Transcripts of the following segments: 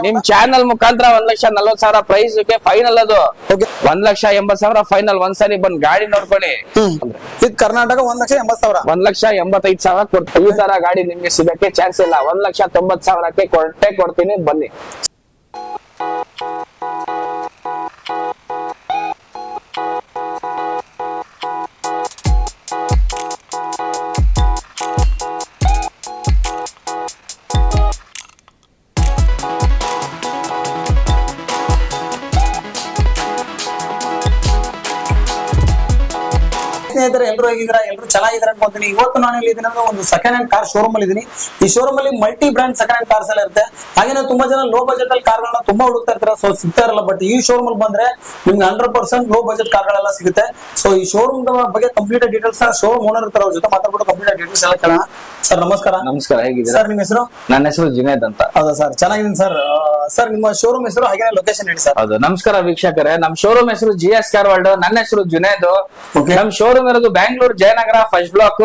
ನಿಮ್ ಚಾನಲ್ ಮುಖಾಂತರ 1,40,000 price final ಅದು 1,80,000 ಫೈನಲ್. ಒಂದ್ಸರಿ ಬಂದ್ ಗಾಡಿ ನೋಡ್ಕೊಳ್ಳಿ. ಇದು ಕರ್ನಾಟಕ 1,80,000 1,85,000 ಕೊಡ್ತೀವಿ. ಈ ತರ ಗಾಡಿ ನಿಮ್ಗೆ ಸಿಗಕ್ಕೆ ಚಾನ್ಸ್ ಇಲ್ಲ. 1,90,000ಕ್ಕೆ ಕೊಡ್ತೀನಿ, ಬನ್ನಿ. ಸ್ನೇಹಿತರೆ, ಎಲ್ಲರೂ ಹೇಗಿದ್ದೀರಾ? ಎಲ್ಲರೂ ಚೆನ್ನಾಗಿದ್ದಾರೆ ಅನ್ಕೊಂತೀನಿ. ಇವತ್ತು ನಾನು ಇಲ್ಲಿ ಇದೀನಿ ಒಂದು ಸೆಕೆಂಡ್ ಹ್ಯಾಂಡ್ ಕಾರ್ ಶೋರೂಮ್ ಅಲ್ಲಿ ಇದೀನಿ. ಈ ಶೋರೂಮ್ ಅಲ್ಲಿ multi brand second hand cars ಎಲ್ಲ ಇರುತ್ತೆ. ಹಾಗೆ ತುಂಬಾ ಜನ ಲೋ ಬಜೆಟ್ ಅಲ್ಲಿ ಕಾರ್ಗಳನ್ನ ತುಂಬಾ ಹುಡುಕ್ತಾ ಇರ್ತಾರೆ, ಸೊ ಸಿಗ್ತಾ ಇರಲ್ಲ. ಬಟ್ ಈ ಶೋರೂಮ್ ಅಲ್ಲಿ ಬಂದ್ರೆ ನಿಮ್ಗೆ 100% ಲೋ ಬಜೆಟ್ ಕಾರ್ಗಳೆಲ್ಲ ಸಿಗುತ್ತೆ. ಸೊ ಈ ಶೋರೂಮ್ ಬಗ್ಗೆ ಕಂಪ್ಲೀಟ್ ಡೀಟೇಲ್ಸ್ ಶೋರೂಮ್ ಓನರ್ ಇರ್ತಾರೆ, ಅವ್ರ ಜೊತೆ ಮಾತಾಡ್ಬಿಟ್ಟು ಕಂಪ್ಲೀಟ್ ಡೀಟೇಲ್ಸ್ ಎಲ್ಲ ಕೇಳೋಣ. ಸರ್ ನಮಸ್ಕಾರ. ನಮಸ್ಕಾರ, ಹೇಗಿದ್ದೀರಾ ಸರ್? ನಿಮ್ಮ ಹೆಸರು? ನನ್ನ ಹೆಸರು ಜುನೇದ್ ಅಂತ. ಹೌದಾ ಸರ್, ಚೆನ್ನಾಗಿದ್ದೀನಿ ಸರ್. ಸರ್ ನಿಮ್ಮ ಶೋರೂಮ್ ಹೆಸರು ಹಾಗೆ ಲೊಕೇಶನ್ ಹೇಳಿ ಸರ್. ಹೌದು, ನಮಸ್ಕಾರ ವೀಕ್ಷಕರೇ. ನಮ್ ಶೋರೂಮ್ ಹೆಸರು GS ಕಾರ್ ವರ್ಲ್ಡ್. ನನ್ನ ಹೆಸರು ಜುನೇದ್. ನಮ್ ಶೋರೂಮ್ ಇರೋದು Bangalore Jayanagar first block,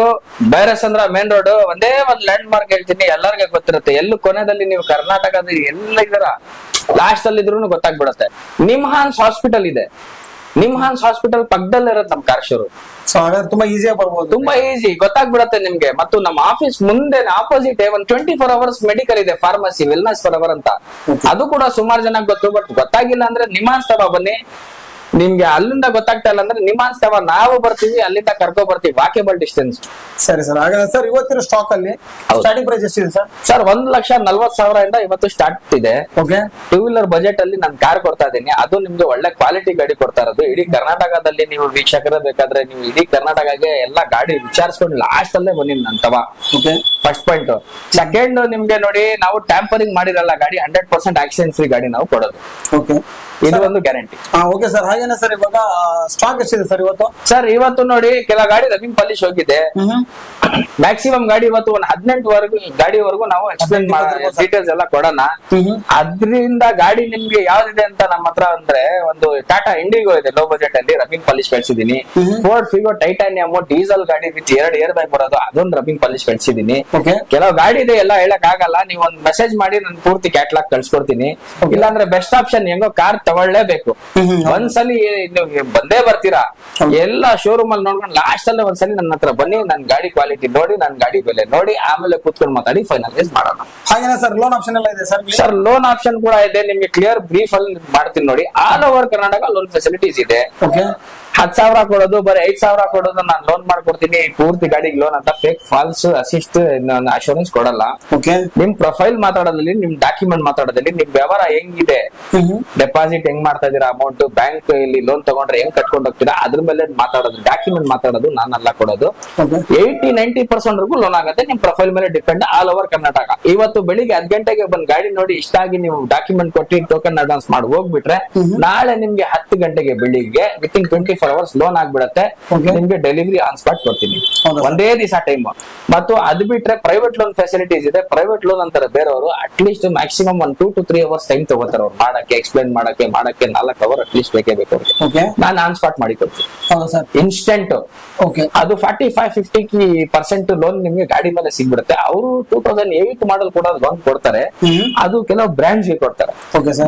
Byrasandra main road. ಒಂದೇ ಒಂದ್ ಲ್ಯಾಂಡ್ ಮಾರ್ಕ್ ಹೇಳ್ತೀನಿ, ಎಲ್ಲರಿಗೂ ಗೊತ್ತಿರುತ್ತೆ. ಎಲ್ಲೂ ಕೊನೆಯಲ್ಲಿ ನೀವು ಕರ್ನಾಟಕದ ಎಲ್ಲ ಇದರ ಲಾಸ್ಟ್ ಅಲ್ಲಿ ಇದ್ರೂ ಗೊತ್ತಾಗ್ಬಿಡುತ್ತೆ. ನಿಮ್ಹಾನ್ಸ್ ಹಾಸ್ಪಿಟಲ್ ಇದೆ. ನಿಮ್ಹಾನ್ಸ್ ಹಾಸ್ಪಿಟಲ್ ಪಕ್ಕದಲ್ಲೇ ಇರುತ್ತೆ ನಮ್ ಕಾರ್ ಶೋರೂಮ್. ಸೊ ಹಾಗಾದ್ರೆ ತುಂಬಾ ಈಸಿಯಾಗಿ ಬರ್ಬೋದು, ತುಂಬಾ ಈಸಿ ಗೊತ್ತಾಗ್ಬಿಡತ್ತೆ ನಿಮ್ಗೆ. ಮತ್ತು ನಮ್ಮ ಆಫೀಸ್ ಮುಂದೆ ಆಪೋಸಿಟ್ ಒಂದು 24 hours ಮೆಡಿಕಲ್ ಇದೆ, ಫಾರ್ಮಸಿ, ವೆಲ್ನೆಸ್ ಫಾರ್ ಅವರ್ ಅಂತ. ಅದು ಕೂಡ ಸುಮಾರು ಜನ ಗೊತ್ತು. ಬಟ್ ಗೊತ್ತಾಗಿಲ್ಲ ಅಂದ್ರೆ ನಿಮ್ಹಾನ್ಸ್ ತವ ಬನ್ನಿ. ನಿಮ್ಗೆ ಅಲ್ಲಿಂದ ಗೊತ್ತಾಗ್ತಾ ಇಲ್ಲ ಅಂದ್ರೆ ನಿಮ್ಹಾನ್ಸ್ ತವ ನಾವು ಬರ್ತೀವಿ, ಅಲ್ಲಿಂದ ಕರ್ಕೊ ಬರ್ತೀವಿ, ವಾಕೇಬಲ್ ಡಿಸ್ಟೆನ್ಸ್. ಸರಿ ಸರ್. ಹಾಗಾದ್ರೆ ಸರ್ ಇವತ್ತಿನ ಸ್ಟಾಕ್ ಅಲ್ಲಿ ಸ್ಟಾರ್ಟಿಂಗ್ ಪ್ರೈಸ್ ಎಷ್ಟಿದೆ ಸರ್? ಸರ್ 1,40,000 ಇವತ್ತು ಸ್ಟಾರ್ಟ್ ಇದೆ. ಓಕೆ. 2 wheeler ಬಜೆಟ್ ಅಲ್ಲಿ ನಾನು ಕಾರ್ ಕೊಡ್ತಾ ಇದ್ದೀನಿ. ಅದು ನಿಮ್ಗೆ ಒಳ್ಳೆ ಕ್ವಾಲಿಟಿ ಗಾಡಿ ಕೊಡ್ತಾ ಇರೋದು. ಇಡೀ ಕರ್ನಾಟಕದಲ್ಲಿ ನೀವು ವೀಕ್ಷಕರ ಬೇಕಾದ್ರೆ ನೀವು ಇಡೀ ಕರ್ನಾಟಕಗೆ ಎಲ್ಲಾ ಗಾಡಿ ವಿಚಾರಿಸ್ಕೊಂಡು ಲಾಸ್ಟ್ ಅಲ್ಲೇ ಬನ್ನಿ ನನ್ ತವ. First point. ಸೆಕೆಂಡ್, ನಿಮ್ಗೆ ನೋಡಿ ನಾವು ಟ್ಯಾಂಪರಿಂಗ್ ಮಾಡಿರಲ್ಲ ಗಾಡಿ. 100% ಆಕ್ಸಿಡೆಂಟ್ ಫ್ರೀ ಗಾಡಿ ನಾವು ಕೊಡೋದು. ಓಕೆ, ಇದು ಒಂದು ಗ್ಯಾರಂಟಿ. Okay sir. ಹಾಗೇನೆ ಸರ್ ಇವಾಗ ಸ್ಟಾಕ್ ಎಷ್ಟಿದೆ ಸರ್ ಇವತ್ತು? ಸರ್ ಇವತ್ತು ನೋಡಿ ಕೆಲ ಗಾಡಿ ರನ್ನಿಂಗ್ ಪಾಲಿಶ್ ಹೋಗಿದೆ. ಮ್ಯಾಕ್ಸಿಮಮ್ ಗಾಡಿ ಇವತ್ತು ಒಂದು 18 ಗಾಡಿವರೆಗೂ ನಾವು ಎಕ್ಸ್ಪ್ಲೇನ್ ಡೀಟೇಲ್ಸ್ ಎಲ್ಲ ಕೊಡೋಣ. ಅದ್ರಿಂದ ಗಾಡಿ ನಿಮ್ಗೆ ಯಾವ್ದಿದೆ ಅಂತ ನಮ್ಮ ಹತ್ರ ಅಂದ್ರೆ ಒಂದು ಟಾಟಾ ಇಂಡಿಗೋ ಇದೆ ಲೋ ಬಜೆಟ್ ಅಲ್ಲಿ, ರನ್ನಿಂಗ್ ಪಾಲಿಶ್ ಕಳ್ಸಿದೀನಿ. ಫೋರ್ಡ್ ಫಿಗೋ ಟೈಟಾನಿಯಮ್ ಡೀಸೆಲ್ ಗಾಡಿ ವಿತ್ 2 ಏರ್ ಬ್ಯಾಗ್ ಬರೋದು, ಅದೊಂದು ರನ್ನಿಂಗ್ ಪಾಲಿಶ್ ಕಳ್ಸಿದೀನಿ. ಕೆಲವು ಗಾಡಿ ಇದೆ, ಎಲ್ಲ ಹೇಳಕ್ ಆಗಲ್ಲ. ನೀವು ಒಂದು ಮೆಸೇಜ್ ಮಾಡಿ ನಾನು ಪೂರ್ತಿ ಕ್ಯಾಟ್ಲಾಗ್ ಕಳ್ಸ್ಕೊಡ್ತೀನಿ. ಇಲ್ಲಾಂದ್ರೆ ಬೆಸ್ಟ್ ಆಪ್ಷನ್ ಹೆಂಗೋ ಕಾರ್ ತಗೊಳ್ಳೇಬೇಕು. ಒಂದ್ಸಲಿ ಬಂದೇ ಬರ್ತೀರಾ, ಎಲ್ಲ ಶೋರೂಮ್ ಅಲ್ಲಿ ನೋಡ್ಕೊಂಡು ಲಾಸ್ಟ್ ಅಲ್ಲೇ ಒಂದ್ಸಲಿ ನನ್ನ ಹತ್ರ ಬನ್ನಿ. ನನ್ ಗಾಡಿ ಕ್ವಾಲಿಟಿ ನೋಡಿ, ನನ್ ಗಾಡಿ ಬೆಲೆ ನೋಡಿ, ಆಮೇಲೆ ಕೂತ್ಕೊಂಡು ಮಾತಾಡಿ ಫೈನಲೈಸ್ ಮಾಡೋಣ. ಹಾಗೇನಾ ಸರ್ ಲೋನ್ ಆಪ್ಷನ್ ಎಲ್ಲ ಇದೆ ಸರ್? ಸರ್ ಲೋನ್ ಆಪ್ಷನ್ ಕೂಡ ಇದೆ. ನಿಮ್ಗೆ ಕ್ಲಿಯರ್ ಬ್ರೀಫ್ ಅಲ್ಲಿ ಮಾಡ್ತೀನಿ ನೋಡಿ. All over Karnataka loan facilities ಇದೆ. 10,000 ಕೊಡೋದು, ಬರೀ 5,000 ಕೊಡೋದು ನಾನು ಲೋನ್ ಮಾಡ್ಕೊಡ್ತೀನಿ. ಪೂರ್ತಿ ಗಾಡಿಗೆ ಲೋನ್ ಅಂತ ಫೇಕ್ ಫಾಲ್ಸ್ ಅಸಿಸ್ಟ್ ಅಶೂರೆನ್ಸ್ ಕೊಡಲ್ಲ. ನಿಮ್ ಪ್ರೊಫೈಲ್ ಮಾತಾಡೋದ್ರಲ್ಲಿ, ನಿಮ್ ಡಾಕ್ಯುಮೆಂಟ್ ಮಾತಾಡೋದ್ರಲ್ಲಿ, ನಿಮ್ ವ್ಯವಹಾರ ಹೆಂಗಿದೆ, ಡೆಪಾಸಿಟ್ ಹೆಂಗ್ ಮಾಡ್ತಾ ಇದೀರಾ, ಅಮೌಂಟ್ ಬ್ಯಾಂಕ್ ಇಲ್ಲಿ ಲೋನ್ ತಗೊಂಡ್ರೆ ಹೆಂಗ್ ಕಟ್ಕೊಂಡು ಹೋಗ್ತೀರಾ, ಅದ್ರ ಮೇಲೆ ಮಾತಾಡೋದು, ಡಾಕ್ಯುಮೆಂಟ್ ಮಾತಾಡೋದು ನಾನಲ್ಲ ಕೊಡೋದು. 80-90% ಲೋನ್ ಆಗುತ್ತೆ. ನಿಮ್ ಪ್ರೊಫೈಲ್ ಮೇಲೆ ಡಿಪೆಂಡ್, ಆಲ್ ಓವರ್ ಕರ್ನಾಟಕ. ಇವತ್ತು ಬೆಳಿಗ್ಗೆ 10 ಗಂಟೆಗೆ ಬಂದ್ ಗಾಡಿ ನೋಡಿ ಇಷ್ಟ ಆಗಿ ನೀವು ಡಾಕ್ಯುಮೆಂಟ್ ಕೊಟ್ಟು ಟೋಕನ್ ಅಡ್ವಾನ್ಸ್ ಮಾಡಿ ಹೋಗ್ಬಿಟ್ರೆ, ನಾಳೆ ನಿಮ್ಗೆ 10 ಗಂಟೆಗೆ ಬೆಳಿಗ್ಗೆ ವಿತಿನ್ 24 hours ಲೋನ್ ಆಗ್ಬಿಡತ್ತೆ. ನಿಮ್ಗೆ ಡೆಲಿವರಿ ಆನ್ ಸ್ಪಾಟ್ ಕೊಡ್ತೀನಿ, ಒಂದೇ ದಿವಸ ಟೈಮ್. ಮತ್ತು ಅದ್ ಬಿಟ್ರೆ ಪ್ರೈವೇಟ್ ಲೋನ್ ಫೆಸಿಲಿಟೀಸ್ ಇದೆ. ಪ್ರೈವೇಟ್ ಲೋನ್ ಅಂತಾರೆ ಬೇರೆಯವರು, at least maximum 1 to 3 hours time ತಗೋತಾರೆ ಅವ್ರು ಮಾಡಕ್ಕೆ, ಎಕ್ಸ್ಪ್ಲೈನ್ ಮಾಡಕ್ಕೆ 4 hour ಅಟ್ಲೀಸ್ಟ್ ಬೇಕೇ ಬೇಕು ಅವ್ರಿಗೆ. ನಾನು ಆನ್ ಸ್ಪಾಟ್ ಮಾಡಿ ಕೊಡ್ತೀನಿ ಇನ್ಸ್ಟೆಂಟ್. ಅದು 45-50% ಲೋನ್ ನಿಮ್ಗೆ ಗಾಡಿ ಮೇಲೆ ಸಿಗ್ಬಿಡುತ್ತೆ. ಅವರು 2008 ಮಾಡಲ್ ಕೂಡ ಲೋನ್ ಕೊಡ್ತಾರೆ. ಅದು ಕೆಲವು ಬ್ರಾಂಡ್ಸ್ ಗೆ ಕೊಡ್ತಾರೆ.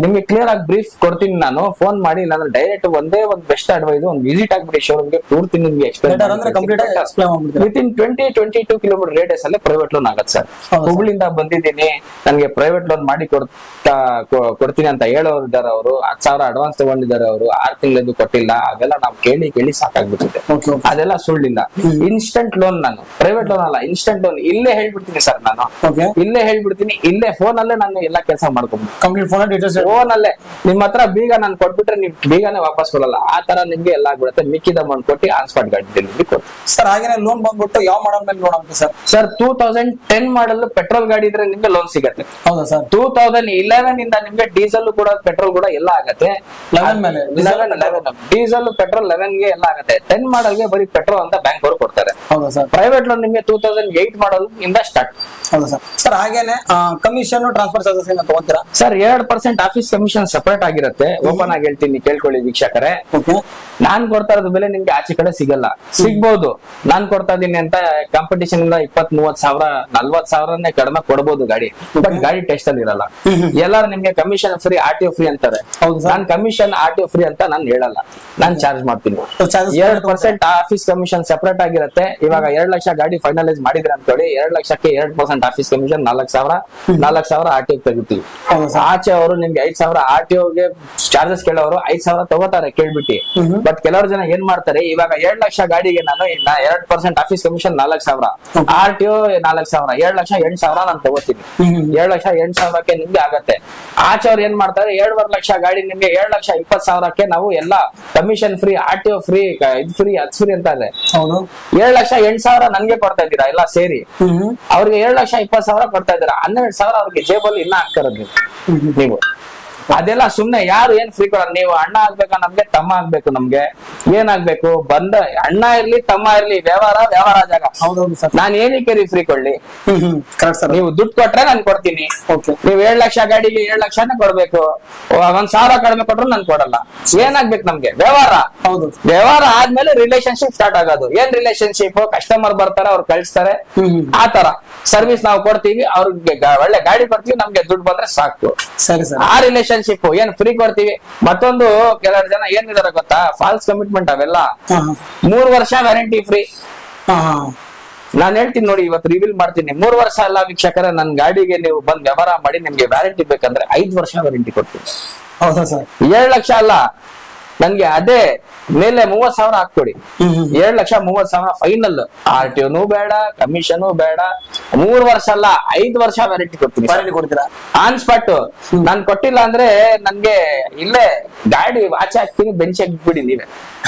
ನಿಮ್ಗೆ ಕ್ಲಿಯರ್ ಆಗಿ ಬ್ರೀಫ್ ಕೊಡ್ತೀನಿ ನಾನು. ಫೋನ್ ಮಾಡಿ ನಾನು ಡೈರೆಕ್ಟ್ ಒಂದೇ ಒಂದು ಬೆಸ್ಟ್ ಅಡ್ವೈಸ್, ಒಂದು ವಿಸಿಟ್ ಆಗ್ಬಿಡಿ ಶೋರೂಮ್ಗೆ, ಪೂರ್ತಿ ನಿಮ್ಗೆ ಎಕ್ಸ್ಪ್ಲೈನ್ ವಿತಿನ್ 20-22 ಕಿಲೋಮೀಟರ್ ರೇಡಿಯಸ್ ಅಲ್ಲೇ ಪ್ರೈವೇಟ್ ಲೋನ್ ಆಗುತ್ತೆ ಸರ್. ಹುಬ್ಳಿಂದ ಬಂದಿದ್ದೀನಿ, ನನಗೆ ಪ್ರೈವೇಟ್ ಲೋನ್ ಮಾಡಿ ಕೊಡ್ತೀನಿ ಅಂತ ಹೇಳೋರು ಇದ್ದಾರೆ. ಅವರು 10,000 ಅಡ್ವಾನ್ಸ್ ತಗೊಂಡಿದ್ದಾರೆ, ಅವರು 6 ತಿಂಗಳದ್ದು ಕೊಟ್ಟಿಲ್ಲ. ಅವೆಲ್ಲ ನಾವು ಕೇಳಿ ಸಾಕಾಗ್ಬಿಟ್ಟಿದೆ. ಅದೆಲ್ಲ ಸುಳ್ಳಿಲ್ಲ. ಇನ್ಸ್ಟೆಂಟ್ ಲೋನ್, ನಾನು ಪ್ರೈವೇಟ್ ಲೋನ್ ಅಲ್ಲ, ಇನ್ಸ್ಟೆಂಟ್ ಲೋನ್. ಇಲ್ಲೇ ಹೇಳ್ಬಿಡ್ತೀನಿ ಸರ್, ನಾನು ಇಲ್ಲೇ ಹೇಳ್ಬಿಡ್ತೀನಿ. ಇಲ್ಲೇ ಫೋನ್ ಅಲ್ಲೇ ನಾನು ಎಲ್ಲಾ ಕೆಲಸ ಮಾಡ್ಕೊಂಡು ಕಂಪ್ಲೀಟ್ ಫೋನ್ ಅಲ್ಲೇ ನಿಮ್ಮ ಹತ್ರ ಬೀಗ ನಾನು ಕೊಟ್ಬಿಟ್ರೆ ನೀವು ಬೀಗನೇ ವಾಪಸ್ ಕೊಡಲ್ಲ. ಆ ತರ ನಿಮ್ಗೆ ಎಲ್ಲ ಆಗ್ಬಿಡುತ್ತೆ. ಮಿಕ್ಕಿದ ಅಮೌಂಟ್ ಕೊಟ್ಟು ಆನ್ ಸ್ಪಾಟ್ ಗಾಡಿ ಡೆಲಿವರಿ ಕೊಡ್ತೀವಿ ಸರ್. ಹಾಗೇನೆ ಲೋನ್ ಬಂದ್ಬಿಟ್ಟು ಯಾವ ಮಾಡಲ್ ಮೇಲೆ ಲೋನ್ ಆಗುತ್ತೆ ಸರ್? ಸರ್ 2010 ಮಾಡಲ್ ಪೆಟ್ರೋಲ್ ಗಾಡಿ ಇದ್ರೆ ನಿಮ್ಗೆ ಲೋನ್ ಸಿಗುತ್ತೆ. ಹೌದಾ ಸರ್? 2011 ಇಂದ ನಿಮ್ಗೆ ಡೀಸೆಲ್ ಕೂಡ ಪೆಟ್ರೋಲ್ ಕೂಡ ಎಲ್ಲ ಆಗುತ್ತೆ. 11 ಮೇಲೆ ಡೀಸೆಲ್ ಪೆಟ್ರೋಲ್ 11 ಗೆ ಎಲ್ಲ ಆಗುತ್ತೆ. 10 ಮಾಡಲ್ ಗೆ ಬರೀ ಪೆಟ್ರೋಲ್ ಅಂತ ಬ್ಯಾಂಕ್ ಅವರು ಕೊಡ್ತಾರೆ. ಹೌದಾ ಸರ್? ಪ್ರೈವೇಟ್ ಲೋನ್ ನಿಮ್ಗೆ 2008 ಮಾಡಲ್ ಇಂದ ಸ್ಟಾರ್ಟ್. ಹೌದಾ ಸರ್? ಸರ್ ಹಾಗೇನೆ ಕಮಿಷನ್ ಟ್ರಾನ್ಸ್ಫರ್ ಚಾರ್ಜಸ್ ಏನು ತಗೊಂತೀರಾ ಸರ್? 2% ಆಫೀಸ್ ಕಮಿಷನ್ ಸಪರೇಟ್ ಆಗಿರುತ್ತೆ. ಓಪನ್ ಆಗಿ ಹೇಳ್ತೀನಿ, ಕೇಳ್ಕೊಳ್ಳಿ ವೀಕ್ಷಕರೇ. ನಾನು ನಾನ್ ಕೊಡ್ತಾ ಇರೋದು ಬೆಲೆ ನಿಮ್ಗೆ ಆಚೆ ಕಡೆ ಸಿಗಲ್ಲ. ಸಿಗ್ಬಹುದು, ನಾನ್ ಕೊಡ್ತಾ ಇದೀನಿ ಅಂತ ಕಾಂಪಿಟೇಷನ್ ಇಂದ 20-30 ಸಾವಿರ 40 ಸಾವಿರನೇ ಕಡಿಮೆ ಕೊಡ್ಬೋದು ಗಾಡಿ, ಬಟ್ ಗಾಡಿ ಟೆಸ್ಟ್ ಅಲ್ಲಿ ಇರಲ್ಲ. ಎಲ್ಲಾರು ನಿಮ್ಗೆ ಕಮಿಷನ್ ಫ್ರೀ RTO ಫ್ರೀ ಅಂತಾರೆ. ನಾನ್ ಕಮಿಷನ್ RTO ಫ್ರೀ ಅಂತ ನಾನು ಹೇಳಲ್ಲ, ನಾನ್ ಚಾರ್ಜ್ ಮಾಡ್ತೀನಿ. 2% ಆಫೀಸ್ ಕಮಿಷನ್ ಸೆಪರೇಟ್ ಆಗಿರುತ್ತೆ. ಇವಾಗ 2 ಲಕ್ಷ ಗಾಡಿ ಫೈನಲೈಸ್ ಮಾಡಿದ್ರೆ ಅಂತೇಳಿ 2 ಲಕ್ಷಕ್ಕೆ 2% ಆಫೀಸ್ ಕಮಿಷನ್ 4 ಸಾವಿರ RTO ತೆಗಿತೀವಿ. ಆಚೆ ಅವರು ನಿಮ್ಗೆ 5 ಸಾವಿರ RTO ಗೆ ಚಾರ್ಜಸ್ ಕೇಳೋರು 5 ಸಾವಿರ ತಗೋತಾರೆ ಕೇಳ್ಬಿಟ್ಟು. ಬಟ್ ಕೆಲವರು ಜನ ಏನ್ ಮಾಡ್ತಾರೆ, ಇವಾಗ 2 ಲಕ್ಷ ಗಾಡಿಗೆ ನಾನು 2% ಆಫೀಸ್ ಕಮಿಷನ್ 4 ಸಾವಿರ, RTO 4 ಸಾವಿರ, 2 ಲಕ್ಷ 8 ಸಾವಿರ ನಾನು ತಗೋತೀನಿ. 2 ಲಕ್ಷ 8 ಸಾವಿರಕ್ಕೆ ನಿಮ್ಗೆ ಆಗತ್ತೆ. ಆಚೆ ಅವ್ರು ಏನ್ ಮಾಡ್ತಾರೆ, 2.5 ಲಕ್ಷ ಗಾಡಿ ನಿಮ್ಗೆ 2 ಲಕ್ಷ 20 ಸಾವಿರಕ್ಕೆ ನಾವು ಎಲ್ಲ ಕಮಿಷನ್ ಫ್ರೀ RTO ಫ್ರೀ ಇದು ಫ್ರೀ ಅದು ಫ್ರೀ ಅಂತ ಇದೆ. 2 ಲಕ್ಷ 8 ಸಾವಿರ ನನ್ಗೆ ಕೊಡ್ತಾ ಇದ್ದೀರಾ ಎಲ್ಲ ಸೇರಿ, ಅವ್ರಿಗೆ 2 ಲಕ್ಷ 20 ಸಾವಿರ ಕೊಡ್ತಾ ಇದ್ದೀರಾ. 12 ಸಾವಿರ ಅವ್ರಿಗೆ ಜೇಬಲ್ಲಿ ಇನ್ನ ಹಾಕ್ತಾರದು ನೀವು. ಅದೆಲ್ಲ ಸುಮ್ನೆ. ಯಾರು ಏನ್ ಫ್ರೀ ಕೊಡೋದು? ನೀವು ಅಣ್ಣ ಆಗ್ಬೇಕಾ ನಮ್ಗೆ, ತಮ್ಮ ಆಗ್ಬೇಕು ನಮ್ಗೆ, ಏನಾಗ್ಬೇಕು? ಬಂದ ಅಣ್ಣ ಇರ್ಲಿ ತಮ್ಮ ಇರ್ಲಿ, ವ್ಯವಹಾರ ಜಾಗ. ನಾನ್ ಏನಕ್ಕೆ ಫ್ರೀ ಕೊಡ್ಲಿ? ನೀವು ದುಡ್ಡು ಕೊಟ್ರೆ ನಾನು ಕೊಡ್ತೀನಿ. ನೀವು 7 ಲಕ್ಷ ಗಾಡಿಗೆ 7 ಲಕ್ಷನೇ ಕೊಡ್ಬೇಕು, 1 ಸಾವಿರ ಕಡಿಮೆ ಕೊಟ್ರು ನಾನು ಕೊಡಲ್ಲ. ಏನಾಗ್ಬೇಕು ನಮ್ಗೆ? ವ್ಯವಹಾರ ಆದ್ಮೇಲೆ ರಿಲೇಶನ್ಶಿಪ್ ಸ್ಟಾರ್ಟ್ ಆಗೋದು. ಏನ್ ರಿಲೇಶನ್ಶಿಪ್? ಕಸ್ಟಮರ್ ಬರ್ತಾರೆ, ಅವ್ರು ಕಳಿಸ್ತಾರೆ, ಆತರ ಸರ್ವಿಸ್ ನಾವು ಕೊಡ್ತೀವಿ, ಅವ್ರಿಗೆ ಒಳ್ಳೆ ಗಾಡಿ ಕೊಡ್ತೀವಿ, ನಮ್ಗೆ ದುಡ್ಡು ಬಂದ್ರೆ ಸಾಕು. ಆ ರಿಲೇಶನ್ಶಿಪ್ ಏನ್ ಫ್ರೀ ಕೊಡ್ತೀವಿ. ಮತ್ತೊಂದು ಕೆಲವರು ಜನ ಏನಿದಾರೆ ಗೊತ್ತಾ, ಫಾಲ್ಸ್ ಕಮಿಟ್ಮೆಂಟ್ ಅವೆಲ್ಲ. 3 ವರ್ಷ ವ್ಯಾರಂಟಿ ಫ್ರೀ. ನಾನ್ ಹೇಳ್ತೀನಿ ನೋಡಿ, ಇವತ್ತು ರಿವೀಲ್ ಮಾಡ್ತೀನಿ. 3 ವರ್ಷ ಅಲ್ಲ ವೀಕ್ಷಕರ, ನನ್ ಗಾಡಿಗೆ ನೀವು ಬಂದ್ ವ್ಯವಹಾರ ಮಾಡಿ ನಿಮ್ಗೆ ವ್ಯಾರಂಟಿ ಬೇಕಂದ್ರೆ 5 ವರ್ಷ ವ್ಯಾರಂಟಿ ಕೊಡ್ತೀನಿ. 7 ಲಕ್ಷ ಅಲ್ಲ, ನನ್ಗೆ ಅದೇ ಮೇಲೆ 30 ಸಾವಿರ ಹಾಕ್ಕೊಡಿ. 7 ಲಕ್ಷ 30 ಸಾವಿರ ಫೈನಲ್. RTOನು ಬೇಡ, ಕಮಿಷನು ಬೇಡ. 3 ವರ್ಷ ಅಲ್ಲ, 5 ವರ್ಷ ವ್ಯಾರಂಟಿ ಕೊಡ್ತೀನಿ. ಕೊಡ್ತೀರಾ ಆನ್ ಸ್ಪಾಟ್. ನಾನ್ ಕೊಟ್ಟಿಲ್ಲ ಅಂದ್ರೆ ನನ್ಗೆ ಇಲ್ಲೇ ಗಾಡಿ ಆಚೆ ಹಾಕ್ತೀನಿ, ಬೆಂಚ್ ಹಾಕ್ಬಿಡಿ ನೀವೇ.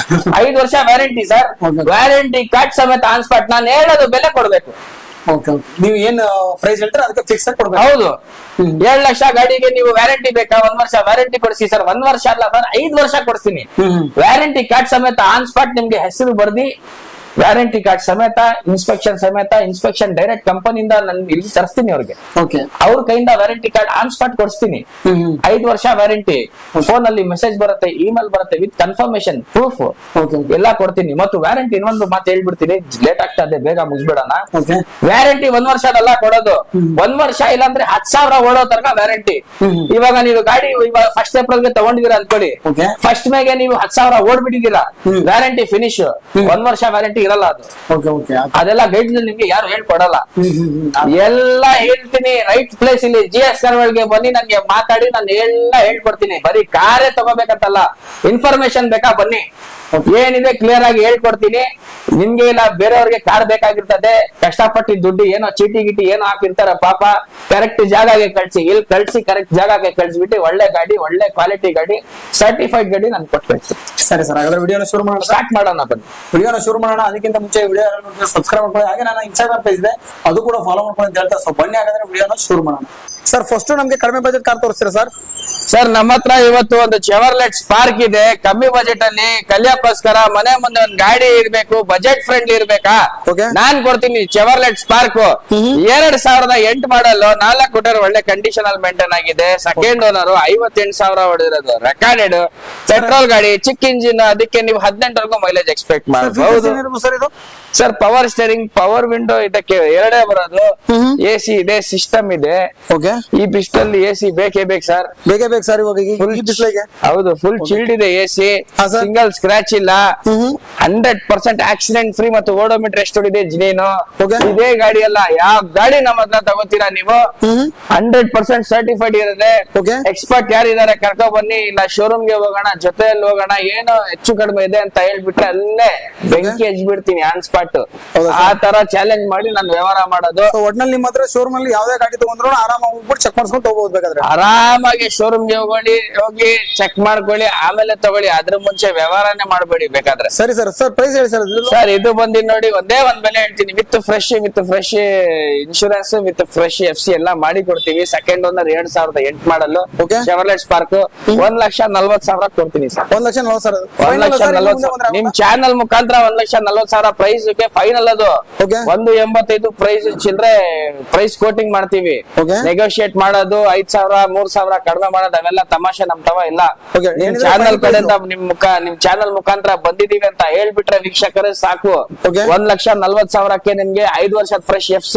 5 ವರ್ಷ ವ್ಯಾರಂಟಿ ಸರ್, ವ್ಯಾರಂಟಿ ಕಾರ್ಡ್ ಸಮೇತ ಆನ್ ಸ್ಪಾಟ್. ನಾನು ಹೇಳೋದು ಬೆಲೆ ಕೊಡ್ಬೇಕು. ನೀವು ಏನ್ ಪ್ರೈಸ್ ಹೇಳ್ತಾರೆ ಅದಕ್ಕೆ ಫಿಕ್ಸ್ ಆಗಿ ಕೊಡ್ಬೇಕು. ಹೌದು. 7 ಲಕ್ಷ ಗಾಡಿಗೆ ನೀವು ವ್ಯಾರಂಟಿ ಬೇಕಾ? 1 ವರ್ಷ ವ್ಯಾರಂಟಿ ಕೊಡಿಸಿ ಸರ್. 1 ವರ್ಷ ಅಲ್ಲ ಸರ್, 5 ವರ್ಷ ಕೊಡ್ತೀನಿ. ವ್ಯಾರಂಟಿ ಕಾರ್ಡ್ ಸಮೇತ ಆನ್ ಸ್ಪಾಟ್ ನಿಮ್ಗೆ ಹೆಸರು ಬರ್ದಿ, ವ್ಯಾರಂಟಿ ಕಾರ್ಡ್ ಸಮೇತ, ಇನ್ಸ್ಪೆಕ್ಷನ್ ಡೈರೆಕ್ಟ್ ಕಂಪನಿಯಿಂದ ನಾನು ಇಲ್ಲಿ ತರಿಸ್ತೀನಿ ಅವ್ರಿಗೆ. ಅವ್ರ ಕೈಯಿಂದ ವ್ಯಾರಂಟಿ ಕಾರ್ಡ್ ಆನ್ ಸ್ಪಾಟ್ ಕೊಡಿಸ್ತೀನಿ. 5 ವರ್ಷ ವ್ಯಾರಂಟಿ. ಫೋನ್ ಅಲ್ಲಿ ಮೆಸೇಜ್ ಬರುತ್ತೆ, ಇಮೇಲ್ ಬರುತ್ತೆ ವಿತ್ ಕನ್ಫರ್ಮೇಶನ್ ಪ್ರೂಫ್ ಎಲ್ಲ ಕೊಡ್ತೀನಿ. ಮತ್ತು ವ್ಯಾರಂಟಿ ಇನ್ನೊಂದು ಮಾತು ಹೇಳ್ಬಿಡ್ತೀನಿ, ಲೇಟ್ ಆಗ್ತಾ ಇದೆ, ಬೇಗ ಮುಗಿಸ್ಬಿಡೋಣ. ವ್ಯಾರಂಟಿ 1 ವರ್ಷದಲ್ಲ ಕೊಡೋದು. 1 ವರ್ಷ ಇಲ್ಲಾಂದ್ರೆ 10 ಸಾವಿರ ಓಡೋ ತನಕ ವ್ಯಾರಂಟಿ. ಇವಾಗ ನೀವು ಗಾಡಿ ಇವಾಗ 1 ಏಪ್ರಿಲ್ಗೆ ತಗೊಂಡಿದ್ದೀರಾ ಅನ್ಕೊಳ್ಳಿ, 1 ಮೇಗೆ ನೀವು 10 ಸಾವಿರ ಓಡ್ಬಿಟ್ಟಿದ್ದೀರಾ, ವ್ಯಾರಂಟಿ ಫಿನಿಶ್. 1 ವರ್ಷ ವ್ಯಾರಂಟಿ ಇರಲ್ಲ ಅದು. ಅದೆಲ್ಲ ಗೈಡ್ ನಿಮ್ಗೆ ಯಾರು ಹೇಳ್ಕೊಡಲ್ಲ. ಎಲ್ಲ ಹೇಳ್ತೀನಿ ರೈಟ್ ಪ್ಲೇಸ್ ಇಲ್ಲಿ GS ಕರ್ವಳ್ಗೆ ಬನ್ನಿ, ನನ್ಗೆ ಮಾತಾಡಿ ನಾನು ಎಲ್ಲ ಹೇಳ್ಕೊಡ್ತೀನಿ. ಬರೀ ಕಾರೇ ತಗೋಬೇಕಂತಲ್ಲ, ಇನ್ಫಾರ್ಮೇಶನ್ ಬೇಕಾ ಬನ್ನಿ, ಏನಿದೆ ಕ್ಲಿಯರ್ ಆಗಿ ಹೇಳ್ಕೊಡ್ತೀನಿ. ನಿಮ್ಗೆ ಇಲ್ಲ ಬೇರೆಯವ್ರಿಗೆ ಕಾರ್ ಬೇಕಾಗಿರ್ತದೆ, ಕಷ್ಟಪಟ್ಟು ದುಡ್ಡು ಏನೋ ಚೀಟಿ ಗಿಟಿ ಏನೋ ಹಾಕಿರ್ತಾರ ಪಾಪ, ಕರೆಕ್ಟ್ ಜಾಗಕ್ಕೆ ಕಳ್ಸಿ. ಇಲ್ಲಿ ಕಳ್ಸಿ ಕರೆಕ್ಟ್ ಜಾಗಕ್ಕೆ ಕಳ್ಸಿಬಿಟ್ಟು ಒಳ್ಳೆ ಗಾಡಿ, ಒಳ್ಳೆ ಕ್ವಾಲಿಟಿ ಗಾಡಿ, ಸರ್ಟಿಫೈಡ್ ಗಾಡಿ ನಾನು ಕೊಟ್ಟು ಕಳ್ಸಿ. ಸರಿ ಸರ್, ಹಾಗಾದ್ರೆ ವಿಡಿಯೋನ ಶುರು ಮಾಡೋಣ. ಸ್ಟಾರ್ಟ್ ಮಾಡೋಣ ಬನ್ನಿ. ವಿಡಿಯೋನ ಶುರು ಮಾಡೋಣ. ಅದಕ್ಕಿಂತ ಮುಂಚೆ ವಿಡಿಯೋ ಸಬ್ಸ್ಕ್ರೈಬ್ ಮಾಡ್ಕೊಳ್ಳಿ. ಹಾಗೆ ನನ್ನ ಇನ್ಸ್ಟಾಗ್ರಾಮ್ ಪೇಜ್ ಇದೆ, ಅದು ಕೂಡ ಫಾಲೋ ಮಾಡ್ಕೊಂಡು ಅಂತ ಹೇಳ್ತಾ. ಸೊ ಬನ್ನಿ ಹಾಗಾದ್ರೆ ವಿಡಿಯೋನ ಶುರು ಮಾಡೋಣ. ಸರ್, ಫಸ್ಟ್ ನಮ್ಗೆ ಕಡಿಮೆ ಬಜೆಟ್ ಕಾರ್ ತೋರಿಸ್ತೀರಾ ಸರ್? ಸರ್, ನಮ್ಮ ಹತ್ರ ಇವತ್ತು ಒಂದು ಚೆವರ್ಲೆಟ್ ಸ್ಪಾರ್ಕ್ ಇದೆ. ಕಮ್ಮಿ ಬಜೆಟ್ ಅಲ್ಲಿ ಕಲಿಯಕ್ಕೋಸ್ಕರ ಮನೆ ಮುಂದೆ ಒಂದು ಗಾಡಿ ಇರ್ಬೇಕು, ಬಜೆಟ್ ಫ್ರೆಂಡ್ಲಿ ಇರ್ಬೇಕಾ, ನಾನ್ ಕೊಡ್ತೀನಿ ಚೆವರ್ಲೆಟ್ ಸ್ಪಾರ್ಕ್. 2008 ಮಾಡಲ್, 4 ಕೊಟ್ಟರು, ಒಳ್ಳೆ ಕಂಡೀಷನ್ ಅಲ್ಲಿ ಮೇಂಟೈನ್ ಆಗಿದೆ. ಸೆಕೆಂಡ್ ಓನರ್, 58 ಸಾವಿರ ಹೊಡೆದಿರೋದು, ರೆಕಾರ್ಡೆಡ್ ಪೆಟ್ರೋಲ್ ಗಾಡಿ, ಚಿಕ್ಕ ಇಂಜಿನ್. ಅದಕ್ಕೆ ನೀವು 18ವರೆಗೂ ಮೈಲೇಜ್ ಎಕ್ಸ್ಪೆಕ್ಟ್ ಮಾಡಬಹುದು. Sir, power steering, power window ಇದಕ್ಕೆ 2 ಬರೋದು. AC ಇದೆ, ಸಿಸ್ಟಮ್ ಇದೆ. ಈ ಬಿಸ್ಟಲ್ AC ಬೇಕೇ ಬೇಕು ಸರ್, ಬೇಕೇ ಬೇಕು ಸರ್. ಇವಾಗ ಹೌದು, ಫುಲ್ ಚಿಲ್ಡ್ ಇದೆ AC, ಸಿಂಗಲ್ ಸ್ಕ್ರಾಚ್ ಇಲ್ಲ, 100% ಆಕ್ಸಿಡೆಂಟ್ ಫ್ರೀ ಮತ್ತು ಓಡೋಮೀಟರ್ ಎಷ್ಟು ಇದೆ ಜಿನೇನು. ಇದೇ ಗಾಡಿ ಅಲ್ಲ, ಯಾವ ಗಾಡಿ ನಮ್ಮ ಹತ್ರ ತಗೋತೀರಾ ನೀವು 100% ಸರ್ಟಿಫೈಡ್ ಇರುತ್ತೆ. ಎಕ್ಸ್ಪರ್ಟ್ ಯಾರಿದ್ದಾರೆ ಕರ್ಕೊ ಬನ್ನಿ, ಇಲ್ಲ ಶೋರೂಮ್ಗೆ ಹೋಗೋಣ, ಜೊತೆಯಲ್ಲಿ ಹೋಗೋಣ, ಏನೋ ಹೆಚ್ಚು ಕಡಿಮೆ ಇದೆ ಅಂತ ಹೇಳ್ಬಿಟ್ರೆ ಅಲ್ಲೇ ಬೆಂಕಿ ಹಚ್ಬಿಡ್ತೀನಿ ಆನ್ ಸ್ಪಾಟ್. ಆ ತರ ಚಾಲೆಂಜ್ ಮಾಡಿ ನಾನು ವ್ಯವಹಾರ ಮಾಡೋದು. ಒಟ್ನಲ್ಲಿ ನಿಮ್ಮ ಹತ್ರ ಶೋರೂಮ್ ಅಲ್ಲಿ ಯಾವ್ದೇ ಗಾಡಿ ತಗೊಂಡ್ರು ಆರಾಮಾಗಿ ಹೋಗ್ಬಿಟ್ಟು ಚೆಕ್ ಮಾಡ್ಸ್ಕೊಂಡು ತಗೋಬಹುದು. ಬೇಕಾದ್ರೆ ಆರಾಮಾಗಿ ಶೋರೂಮ್ಗೆ ಹೋಗಿ ಚೆಕ್ ಮಾಡ್ಕೊಳ್ಳಿ, ಆಮೇಲೆ ತಗೊಳ್ಳಿ. ಅದ್ರ ಮುಂಚೆ ವ್ಯವಹಾರನೇ ಮಾಡಬೇಡಿ ಬೇಕಾದ್ರೆ. ಸರಿ ಸರ್. ಸರ್, ಪ್ರೈಸ್ ಹೇಳಿ ಸರ್. ಸರ್, ಇದು ಬಂದಿ ನೋಡಿ, ಒಂದೇ ಒಂದ್ ಬೆಲೆ ಹೇಳ್ತೀನಿ. With fresh insurance, with fresh FC ಎಲ್ಲ ಮಾಡಿ ಕೊಡ್ತೀವಿ. ಸೆಕೆಂಡ್ ಓನರ್ 2008 ಮಾಡಲು ಚೆವರ್ಲೆಟ್ ಸ್ಪಾರ್ಕ್ 1,40,000 ಕೊಡ್ತೀನಿ ಸರ್. 1,40,000. 1,40,000 ನಿಮ್ ಚಾನಲ್ ಮುಖಾಂತರ 1,40,000 ಪ್ರೈಸ್ ಫೈನಲ್. ಅದು 1,85 ಪ್ರೈಸ್ ಚಿಲ್ಲರೆ ಪ್ರೈಸ್ ಕೋಟಿಂಗ್ ಮಾಡ್ತೀವಿ. ನೆಗೋಶಿಯೇಟ್ ಮಾಡೋದು 5,000 3,000 ಕಡಿಮೆ ಮಾಡೋದು ಅವೆಲ್ಲ ತಮಾಷೆ ನಮ್ ತವ ಇಲ್ಲ. Okay, ನಿಮ್ ಏನಿದೆ ಚಾನಲ್ final ಕಡೆಯಿಂದ ನಿಮ್ ಚಾನಲ್ ಮುಖಾಂತರ ಬಂದಿದೀವಿ ಅಂತ ಹೇಳ್ಬಿಟ್ರೆ ವೀಕ್ಷಕರೇ ಸಾಕು. Okay. 1,40,000ಕ್ಕೆ ನಿಮ್ಗೆ 5 ವರ್ಷದ ಫ್ರೆಶ್ FC,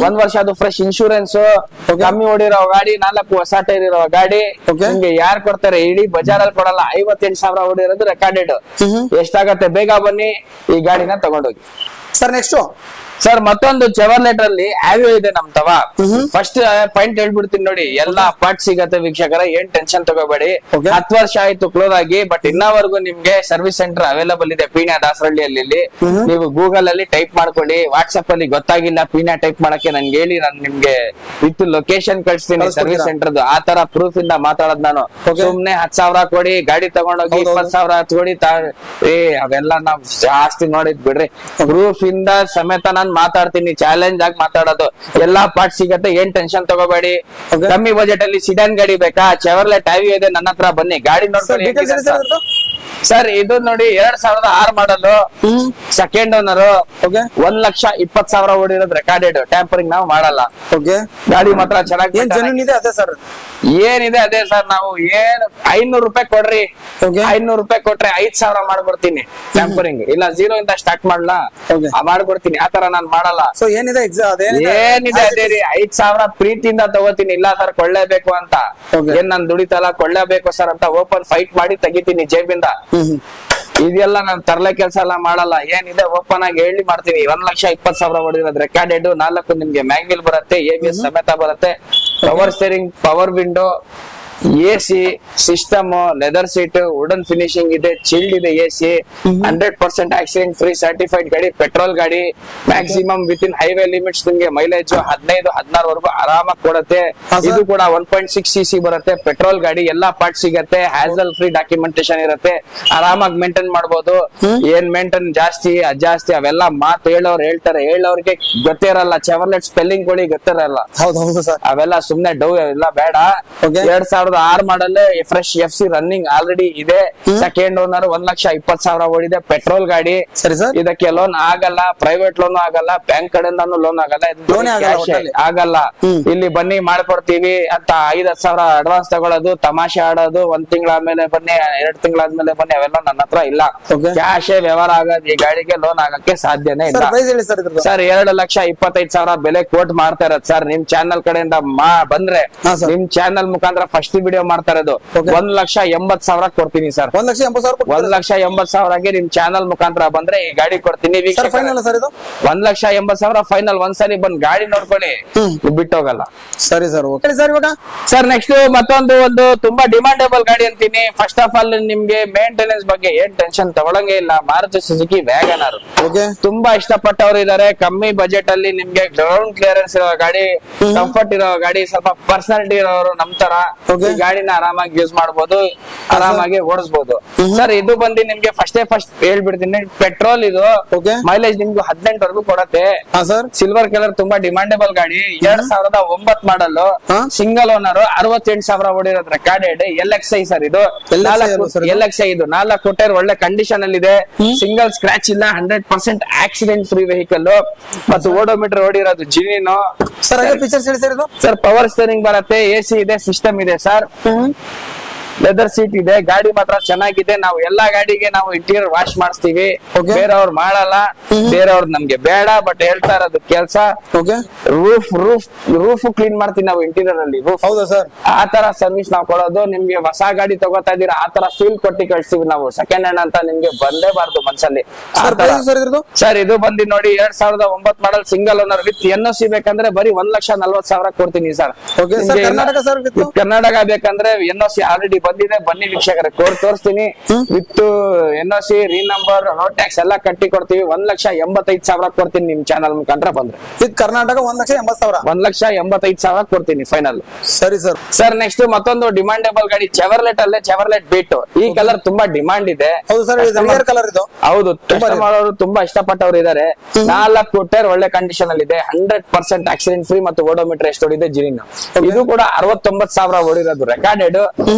1 ವರ್ಷದ ಫ್ರೆಶ್ ಇನ್ಶೂರೆನ್ಸ್, ಕಮ್ಮಿ ಓಡಿರೋ ಗಾಡಿ, 4 ಹೊಸ ಟೈರ್ ಇರೋ ಗಾಡಿ ನಿಮ್ಗೆ ಯಾರು ಕೊಡ್ತಾರೆ? ಇಡೀ ಬಜಾರಲ್ಲಿ ಕೊಡಲ್ಲ. 58,000 ಓಡಿರೋದು ರೆಕಾರ್ಡೆಡ್. ಎಷ್ಟಾಗತ್ತೆ ಬೇಗ ಬನ್ನಿ ಈ ಗಾಡಿನ ತಗೊಂಡೋಗಿ. ಸರ್ ನೆಕ್ಸ್ಟ್ ಸರ್ ಮತ್ತೊಂದು ಚೆವರ್ಲೆಟ್ ಅಲ್ಲಿ ಆವಿಯೋ ಇದೆ ನಮ್ ತವ. ಫಸ್ಟ್ ಪಾಯಿಂಟ್ ಹೇಳ್ಬಿಡ್ತೀನಿ ನೋಡಿ, ಎಲ್ಲಾ ಪಾರ್ಟ್ ಸಿಗತ್ತೆ ವೀಕ್ಷಕರ, ಏನ್ ಟೆನ್ಷನ್ ತಗೋಬೇಡಿ. 10 ವರ್ಷ ಆಯ್ತು ಕ್ಲೋಸ್ ಆಗಿ, ಬಟ್ ಇನ್ನವರೆಗೂ ನಿಮ್ಗೆ ಸರ್ವಿಸ್ ಸೆಂಟರ್ ಅವೈಲಬಲ್ ಇದೆ ಪೀಣ್ಯ ದಾಸರಹಳ್ಳಿಯಲ್ಲಿ. ನೀವು ಗೂಗಲ್ ಅಲ್ಲಿ ಟೈಪ್ ಮಾಡ್ಕೊಳ್ಳಿ. ವಾಟ್ಸ್ಆಪ್ ಅಲ್ಲಿ ಗೊತ್ತಾಗಿಲ್ಲ ಪೀಣ್ಯ ಟೈಪ್ ಮಾಡಕ್ಕೆ ನನ್ಗೆ ಹೇಳಿ, ನಾನು ನಿಮ್ಗೆ ವಿತ್ ಲೊಕೇಶನ್ ಕಳಿಸ್ತೀನಿ ಸರ್ವಿಸ್ ಸೆಂಟರ್ದು. ಆ ತರ ಪ್ರೂಫ್ ಇಂದ ಮಾತಾಡೋದ್ ನಾನು. ಸುಮ್ನೆ 10,000 ಕೊಡಿ ಗಾಡಿ ತಗೊಂಡೋಗಿ 20,000 ಕೊಡಿ ಅವೆಲ್ಲ ನಾವ್ ಜಾಸ್ತಿ ನೋಡಿದ್ ಬಿಡ್ರಿ. ಪ್ರೂಫ್ ಇಂದ ಸಮೇತ ನಾನ್ ಮಾತಾಡ್ತೀನಿ, ಚಾಲೆಂಜ್ ಆಗಿ ಮಾತಾಡೋದು. ಎಲ್ಲಾ ಪಾರ್ಟ್ ಸಿಗತ್ತೆ, ಏನ್ ಟೆನ್ಷನ್ ತಗೋಬೇಡಿ. ಕಮ್ಮಿ ಬಜೆಟ್ ಅಲ್ಲಿ ಸಿಡಾನ್ ಗಾಡಿ ಬೇಕಾ? ಚೆವರ್ಲೆಟ್ ಆವಿಯೋ ಇದೆ ನನ್ನ ಹತ್ರ, ಬನ್ನಿ ಗಾಡಿ ನೋಡ್ಕೊಳ್ಳಿ. ಸರ್ ಇದು ನೋಡಿ 2006 ಮಾಡಲು, ಸೆಕೆಂಡ್ ಓನರ್, 1,20,000 ಓಡಿರೋದು ರೆಕಾರ್ಡೆಡ್. ಟ್ಯಾಂಪರಿಂಗ್ ನಾವು ಮಾಡಲ್ಲ. ಗಾಡಿ ಮಾತ್ರ ಚೆನ್ನಾಗಿ ಏನಿದೆ ಅದೇ ಸರ್. ನಾವು ಏನ್ 500 ರೂಪಾಯಿ ಕೊಡ್ರಿ, 500 ರೂಪಾಯಿ ಕೊಟ್ರೆ 5,000 ಮಾಡ್ಕೊಡ್ತೀನಿ ಟ್ಯಾಂಪರಿಂಗ್. ಇಲ್ಲ 0 ಇಂದ ಸ್ಟಾರ್ಟ್ ಮಾಡ್ಲಾ ಮಾಡ್ಕೊಡ್ತೀನಿ. ಆತರ ನಾನ್ ಮಾಡಲ್ಲ. ಏನಿದೆ ಅದೇ ರೀ, 5,000 ಪ್ರೀತಿಯಿಂದ ತಗೋತೀನಿ. ಇಲ್ಲ ಸರ್ ಕೊಳ್ಳೇಬೇಕು ಅಂತ, ಏನ್ ನಾನ್ ದುಡಿತಲ್ಲ ಕೊಳ್ಳೇಬೇಕು ಸರ್ ಅಂತ ಓಪನ್ ಫೈಟ್ ಮಾಡಿ ತೆಗಿತೀನಿ ಜೇಬಿಂದ. ಇದೆಲ್ಲ ನಾನ್ ತರ್ಲೆ ಕೆಲ್ಸ ಎಲ್ಲ ಮಾಡಲ್ಲ. ಏನಿದೆ ಓಪನ್ ಆಗಿ ಹೇಳಿ ಮಾಡ್ತೀನಿ. 1,20,000 ಹೊಡಿರೋದು ರೆಕಾರ್ಡೆಡ್. 4 ನಿಮ್ಗೆ ಮ್ಯಾಗ್ವಿಲ್ ಬರುತ್ತೆ, ABS ಸಮೇತ ಬರುತ್ತೆ, power steering, power window, AC system, leather seat, wooden finishing ಇದೆ, ಚಿಲ್ಡ್ ಇದೆ AC, 100% ಆಕ್ಸಿಡೆಂಟ್ ಫ್ರೀ ಸರ್ಟಿಫೈಡ್ ಗಾಡಿ, ಪೆಟ್ರೋಲ್ ಗಾಡಿ. Maximum with in highway limits ನಿಮ್ಗೆ ಮೈಲೇಜ್ 15-16 ವರೆಗೂ ಆರಾಮಾಗಿ ಕೊಡುತ್ತೆ. ಇದು ಕೂಡ 1.6 cc ಬರುತ್ತೆ, ಪೆಟ್ರೋಲ್ ಗಾಡಿ. ಎಲ್ಲಾ ಪಾರ್ಟ್ ಸಿಗತ್ತೆ, ಹ್ಯಾಸಲ್ ಫ್ರೀ ಡಾಕ್ಯುಮೆಂಟೇಶನ್ ಇರುತ್ತೆ, ಆರಾಮಾಗಿ ಮೇಂಟೈನ್ ಮಾಡ್ಬೋದು. ಏನ್ ಮೇಂಟೈನ್ ಜಾಸ್ತಿ ಅಜಾಸ್ತಿ ಅವೆಲ್ಲ ಮಾತು ಹೇಳೋರು ಹೇಳ್ತಾರೆ, ಹೇಳೋರ್ಗೆ ಗೊತ್ತೇ ಇರಲ್ಲ. ಚೆವರ್ಲೆಟ್ ಸ್ಪೆಲ್ಲಿಂಗ್ ಗಳು ಗೊತ್ತಿರಲ್ಲ. ಅವೆಲ್ಲ ಸುಮ್ನೆ ಡೌ ಎಲ್ಲ ಬೇಡ. 2006 ಮಾಡಲ್ ಫ್ರೆಶ್ FC ರನ್ನಿಂಗ್ ಆಲ್ರೆಡಿ ಇದೆ. ಸೆಕೆಂಡ್ ಓನರ್, 1,20,000 ಓಡಿದೆ, ಪೆಟ್ರೋಲ್ ಗಾಡಿ. ಇದಕ್ಕೆ ಲೋನ್ ಆಗಲ್ಲ, ಪ್ರೈವೇಟ್ ಲೋನ್ ಆಗಲ್ಲ, ಬ್ಯಾಂಕ್ ಕಡೆಯಿಂದಾನು ಲೋನ್ ಆಗಲ್ಲ, ಆಗಲ್ಲ. ಇಲ್ಲಿ ಬನ್ನಿ ಮಾಡ್ಕೊಡ್ತೀವಿ ಅಂತ 5,000 ಅಡ್ವಾನ್ಸ್ ತಗೊಳ್ಳೋದು, ತಮಾಷೆ ಆಡೋದು, 1 ತಿಂಗಳ ಆದ್ಮೇಲೆ ಬನ್ನಿ, 2 ತಿಂಗಳಾದ್ಮೇಲೆ ಬನ್ನಿ, ಅವೆಲ್ಲ ನನ್ನ ಹತ್ರ ಇಲ್ಲ. ಕ್ಯಾಶೇ ವ್ಯವಹಾರ ಆಗೋದು. ಈ ಗಾಡಿಗೆ ಲೋನ್ ಆಗಕ್ಕೆ ಸಾಧ್ಯನೇ ಇಲ್ಲ ಸರ್. 2,25,000 ಬೆಲೆ ಕೋಟ್ ಮಾಡ್ತಾ ಇರೋದು ಸರ್. ನಿಮ್ ಚಾನಲ್ ಕಡೆಯಿಂದ ಬಂದ್ರೆ, ನಿಮ್ ಚಾನಲ್ ಮುಖಾಂತರ ಫಸ್ಟ್ ವಿಡಿಯೋ ಮಾಡ್ತಾ ಇರೋದು 1,80,000 ಕೊಡ್ತೀನಿ ಸರ್. 1,80,000ಗೆ ನಿಮ್ ಚಾನಲ್ ಮುಖಾಂತರ ಬಂದ್ರೆ ಈ ಗಾಡಿ ಕೊಡ್ತೀನಿ. 1,80,000 ಫೈನಲ್. ಒಂದ್ಸರಿ ಬಂದ್ ಗಾಡಿ ನೋಡ್ಕೊಳ್ಳಿ, ಬಿಟ್ಟೋಗಲ್ಲ. ಸರಿ ಸರ್. ಸರ್ ನೆಕ್ಸ್ಟ್ ಒಂದು ತುಂಬಾ ಡಿಮಾಂಡೇಬಲ್ ಗಾಡಿ ಅಂತೀನಿ. ಫಸ್ಟ್ ಆಫ್ ಆಲ್ ನಿಮ್ಗೆ ಮೇಂಟೆನೆನ್ಸ್ ಬಗ್ಗೆ ಏನ್ ಟೆನ್ಷನ್ ತಗೊಳಂಗೆ ಇಲ್ಲ. ಮಾರುತಿ ಸುಜುಕಿ ವ್ಯಾಗನರ್ ತುಂಬಾ ಇಷ್ಟಪಟ್ಟವ್ರು ಇದಾರೆ. ಕಮ್ಮಿ ಬಜೆಟ್ ಅಲ್ಲಿ ನಿಮ್ಗೆ ಗ್ರೌಂಡ್ ಕ್ಲಿಯರೆನ್ಸ್ ಇರೋ ಗಾಡಿ, ಕಂಫರ್ಟ್ ಇರೋ ಗಾಡಿ, ಸ್ವಲ್ಪ ಪರ್ಸನಾಲಿಟಿ ಇರೋರು ನಮ್ ತರ ಈ ಗಾಡಿನ ಆರಾಮಾಗಿ ಯೂಸ್ ಮಾಡಬಹುದು, ಆರಾಮಾಗಿ ಓಡಿಸಬಹುದು. ಸರ್ ಇದು ಬಂದು ನಿಮ್ಗೆ ಫಸ್ಟ್ ಹೇಳ್ಬಿಡ್ತೀನಿ, ಪೆಟ್ರೋಲ್ ಇದು. ಮೈಲೇಜ್ ನಿಮ್ಗೆ 18 ವರೆಗೂ ಕೊಡತ್ತೆ. ಸಿಲ್ವರ್ ಕಲರ್ ತುಂಬಾ ಡಿಮಾಂಡೇಬಲ್ ಗಾಡಿ. 2009 ಮಾಡಲ್, ಸಿಂಗಲ್ ಓನರ್, 68,000 ಓಡಿರೋದು ರೆಕಾರ್ಡೆಡ್. LXi ಸರ್ ಇದು. LXi ಇದು 4 ಟೈರ್ ಒಳ್ಳೆ ಕಂಡೀಷನ್ ಅಲ್ಲಿ ಇದೆ, ಸಿಂಗಲ್ ಸ್ಕ್ರಾಚ್ ಇಲ್ಲ, 100% ಆಕ್ಸಿಡೆಂಟ್ ಫ್ರೀ ವೆಹಿಕಲ್. ಮತ್ತು ಓಡೋಮೀಟರ್ ಓಡಿರೋದು ಜಿನಿನೋ. ಸರ್ ಪವರ್ ಸ್ಟೇರಿಂಗ್ ಬರುತ್ತೆ, AC ಇದೆ, ಸಿಸ್ಟಮ್ ಇದೆ ಸರ್. ಲೆದರ್ ಸೀಟ್ ಇದೆ. ಗಾಡಿ ಮಾತ್ರ ಚೆನ್ನಾಗಿದೆ. ನಾವು ಎಲ್ಲಾ ಗಾಡಿಗೆ ನಾವು ಇಂಟೀರಿಯರ್ ವಾಶ್ ಮಾಡಿಸ್ತೀವಿ, ಬೇರೆಯವ್ರು ಮಾಡಲ್ಲ. ಬೇರೆಯವ್ರು ನಮ್ಗೆ ಬೇಡ, ಬಟ್ ಹೇಳ್ತಾ ಇರೋದು ಕೆಲ್ಸ. ರೂಫ್ ಕ್ಲೀನ್ ಮಾಡ್ತೀವಿ ನಾವು ಇಂಟೀರಿಯರ್ ಅಲ್ಲಿ. ಹೌದಾ ಸರ್? ಆ ತರ ಸರ್ವಿಸ್ ನಾವು ಕೊಡೋದು. ನಿಮ್ಗೆ ಹೊಸ ಗಾಡಿ ತಗೋತಾ ಇದೀರಾ, ಆ ತರ ಫೀಲ್ ಕೊಟ್ಟಿ ಕಳ್ಸ್ತೀವಿ ನಾವು. ಸೆಕೆಂಡ್ ಹ್ಯಾಂಡ್ ಅಂತ ನಿಮ್ಗೆ ಬಂದೇಬಾರ್ದು ಮನ್ಸಲ್ಲಿ. ಸರ್ ಇದು ಬಂದಿ ನೋಡಿ 2009 model, single owner with NOC ಬೇಕಂದ್ರೆ ಬರೀ 1,40,000 ಕೊಡ್ತೀನಿ ಸರ್. ಕರ್ನಾಟಕ ಬೇಕಂದ್ರೆ NOC ಆಲ್ರೆಡಿ ಬಂದಿದೆ. ಬನ್ನಿ ವೀಕ್ಷಕರೇ, ತೋರಿಸ್ತೀನಿ. ವಿತ್ NOC, ರೀನಂಬರ್, ರೋಡ್ ಟ್ಯಾಕ್ಸ್ ಎಲ್ಲ ಕಟ್ಟಿ ಕೊಡ್ತೀವಿ. 1,85,000 ಕೊಡ್ತೀನಿ ನಿಮ್ ಚಾನಲ್ ಮುಖಾಂತರ ಬಂದ್ರೆ. ಕರ್ನಾಟಕ 1,80,000 1,85,000 ಕೊಡ್ತೀನಿ ಫೈನಲ್. ಸರಿ ಸರ್. ಸರ್ ನೆಕ್ಸ್ಟ್ ಮತ್ತೊಂದು ಡಿಮಾಂಡೇಬಲ್ ಗಾಡಿ, ಚೆವರ್ಲೆಟ್ ಅಲ್ಲೇ ಚೆವರ್ಲೆಟ್ ಬೀಟ್. ಈ ಕಲರ್ ತುಂಬಾ ಡಿಮಾಂಡ್ ಇದೆ. ಹೌದು, ಕಸ್ಟಮರ್ ತುಂಬಾ ಇಷ್ಟಪಟ್ಟವ್ರು ಇದಾರೆ. 4 ಟೈರ್ ಒಳ್ಳೆ ಕಂಡೀಷನ್ ಅಲ್ಲಿ ಇದೆ, 100% ಆಕ್ಸಿಡೆಂಟ್ ಫ್ರೀ ಮತ್ತು ಓಡೋಮೀಟರ್ ಎಷ್ಟು ಓಡಿದೆ ಜಿನಿನ್. ಇದು ಕೂಡ 69,000 ಓಡಿರೋದು ರೆಕಾರ್ಡೆಡ್.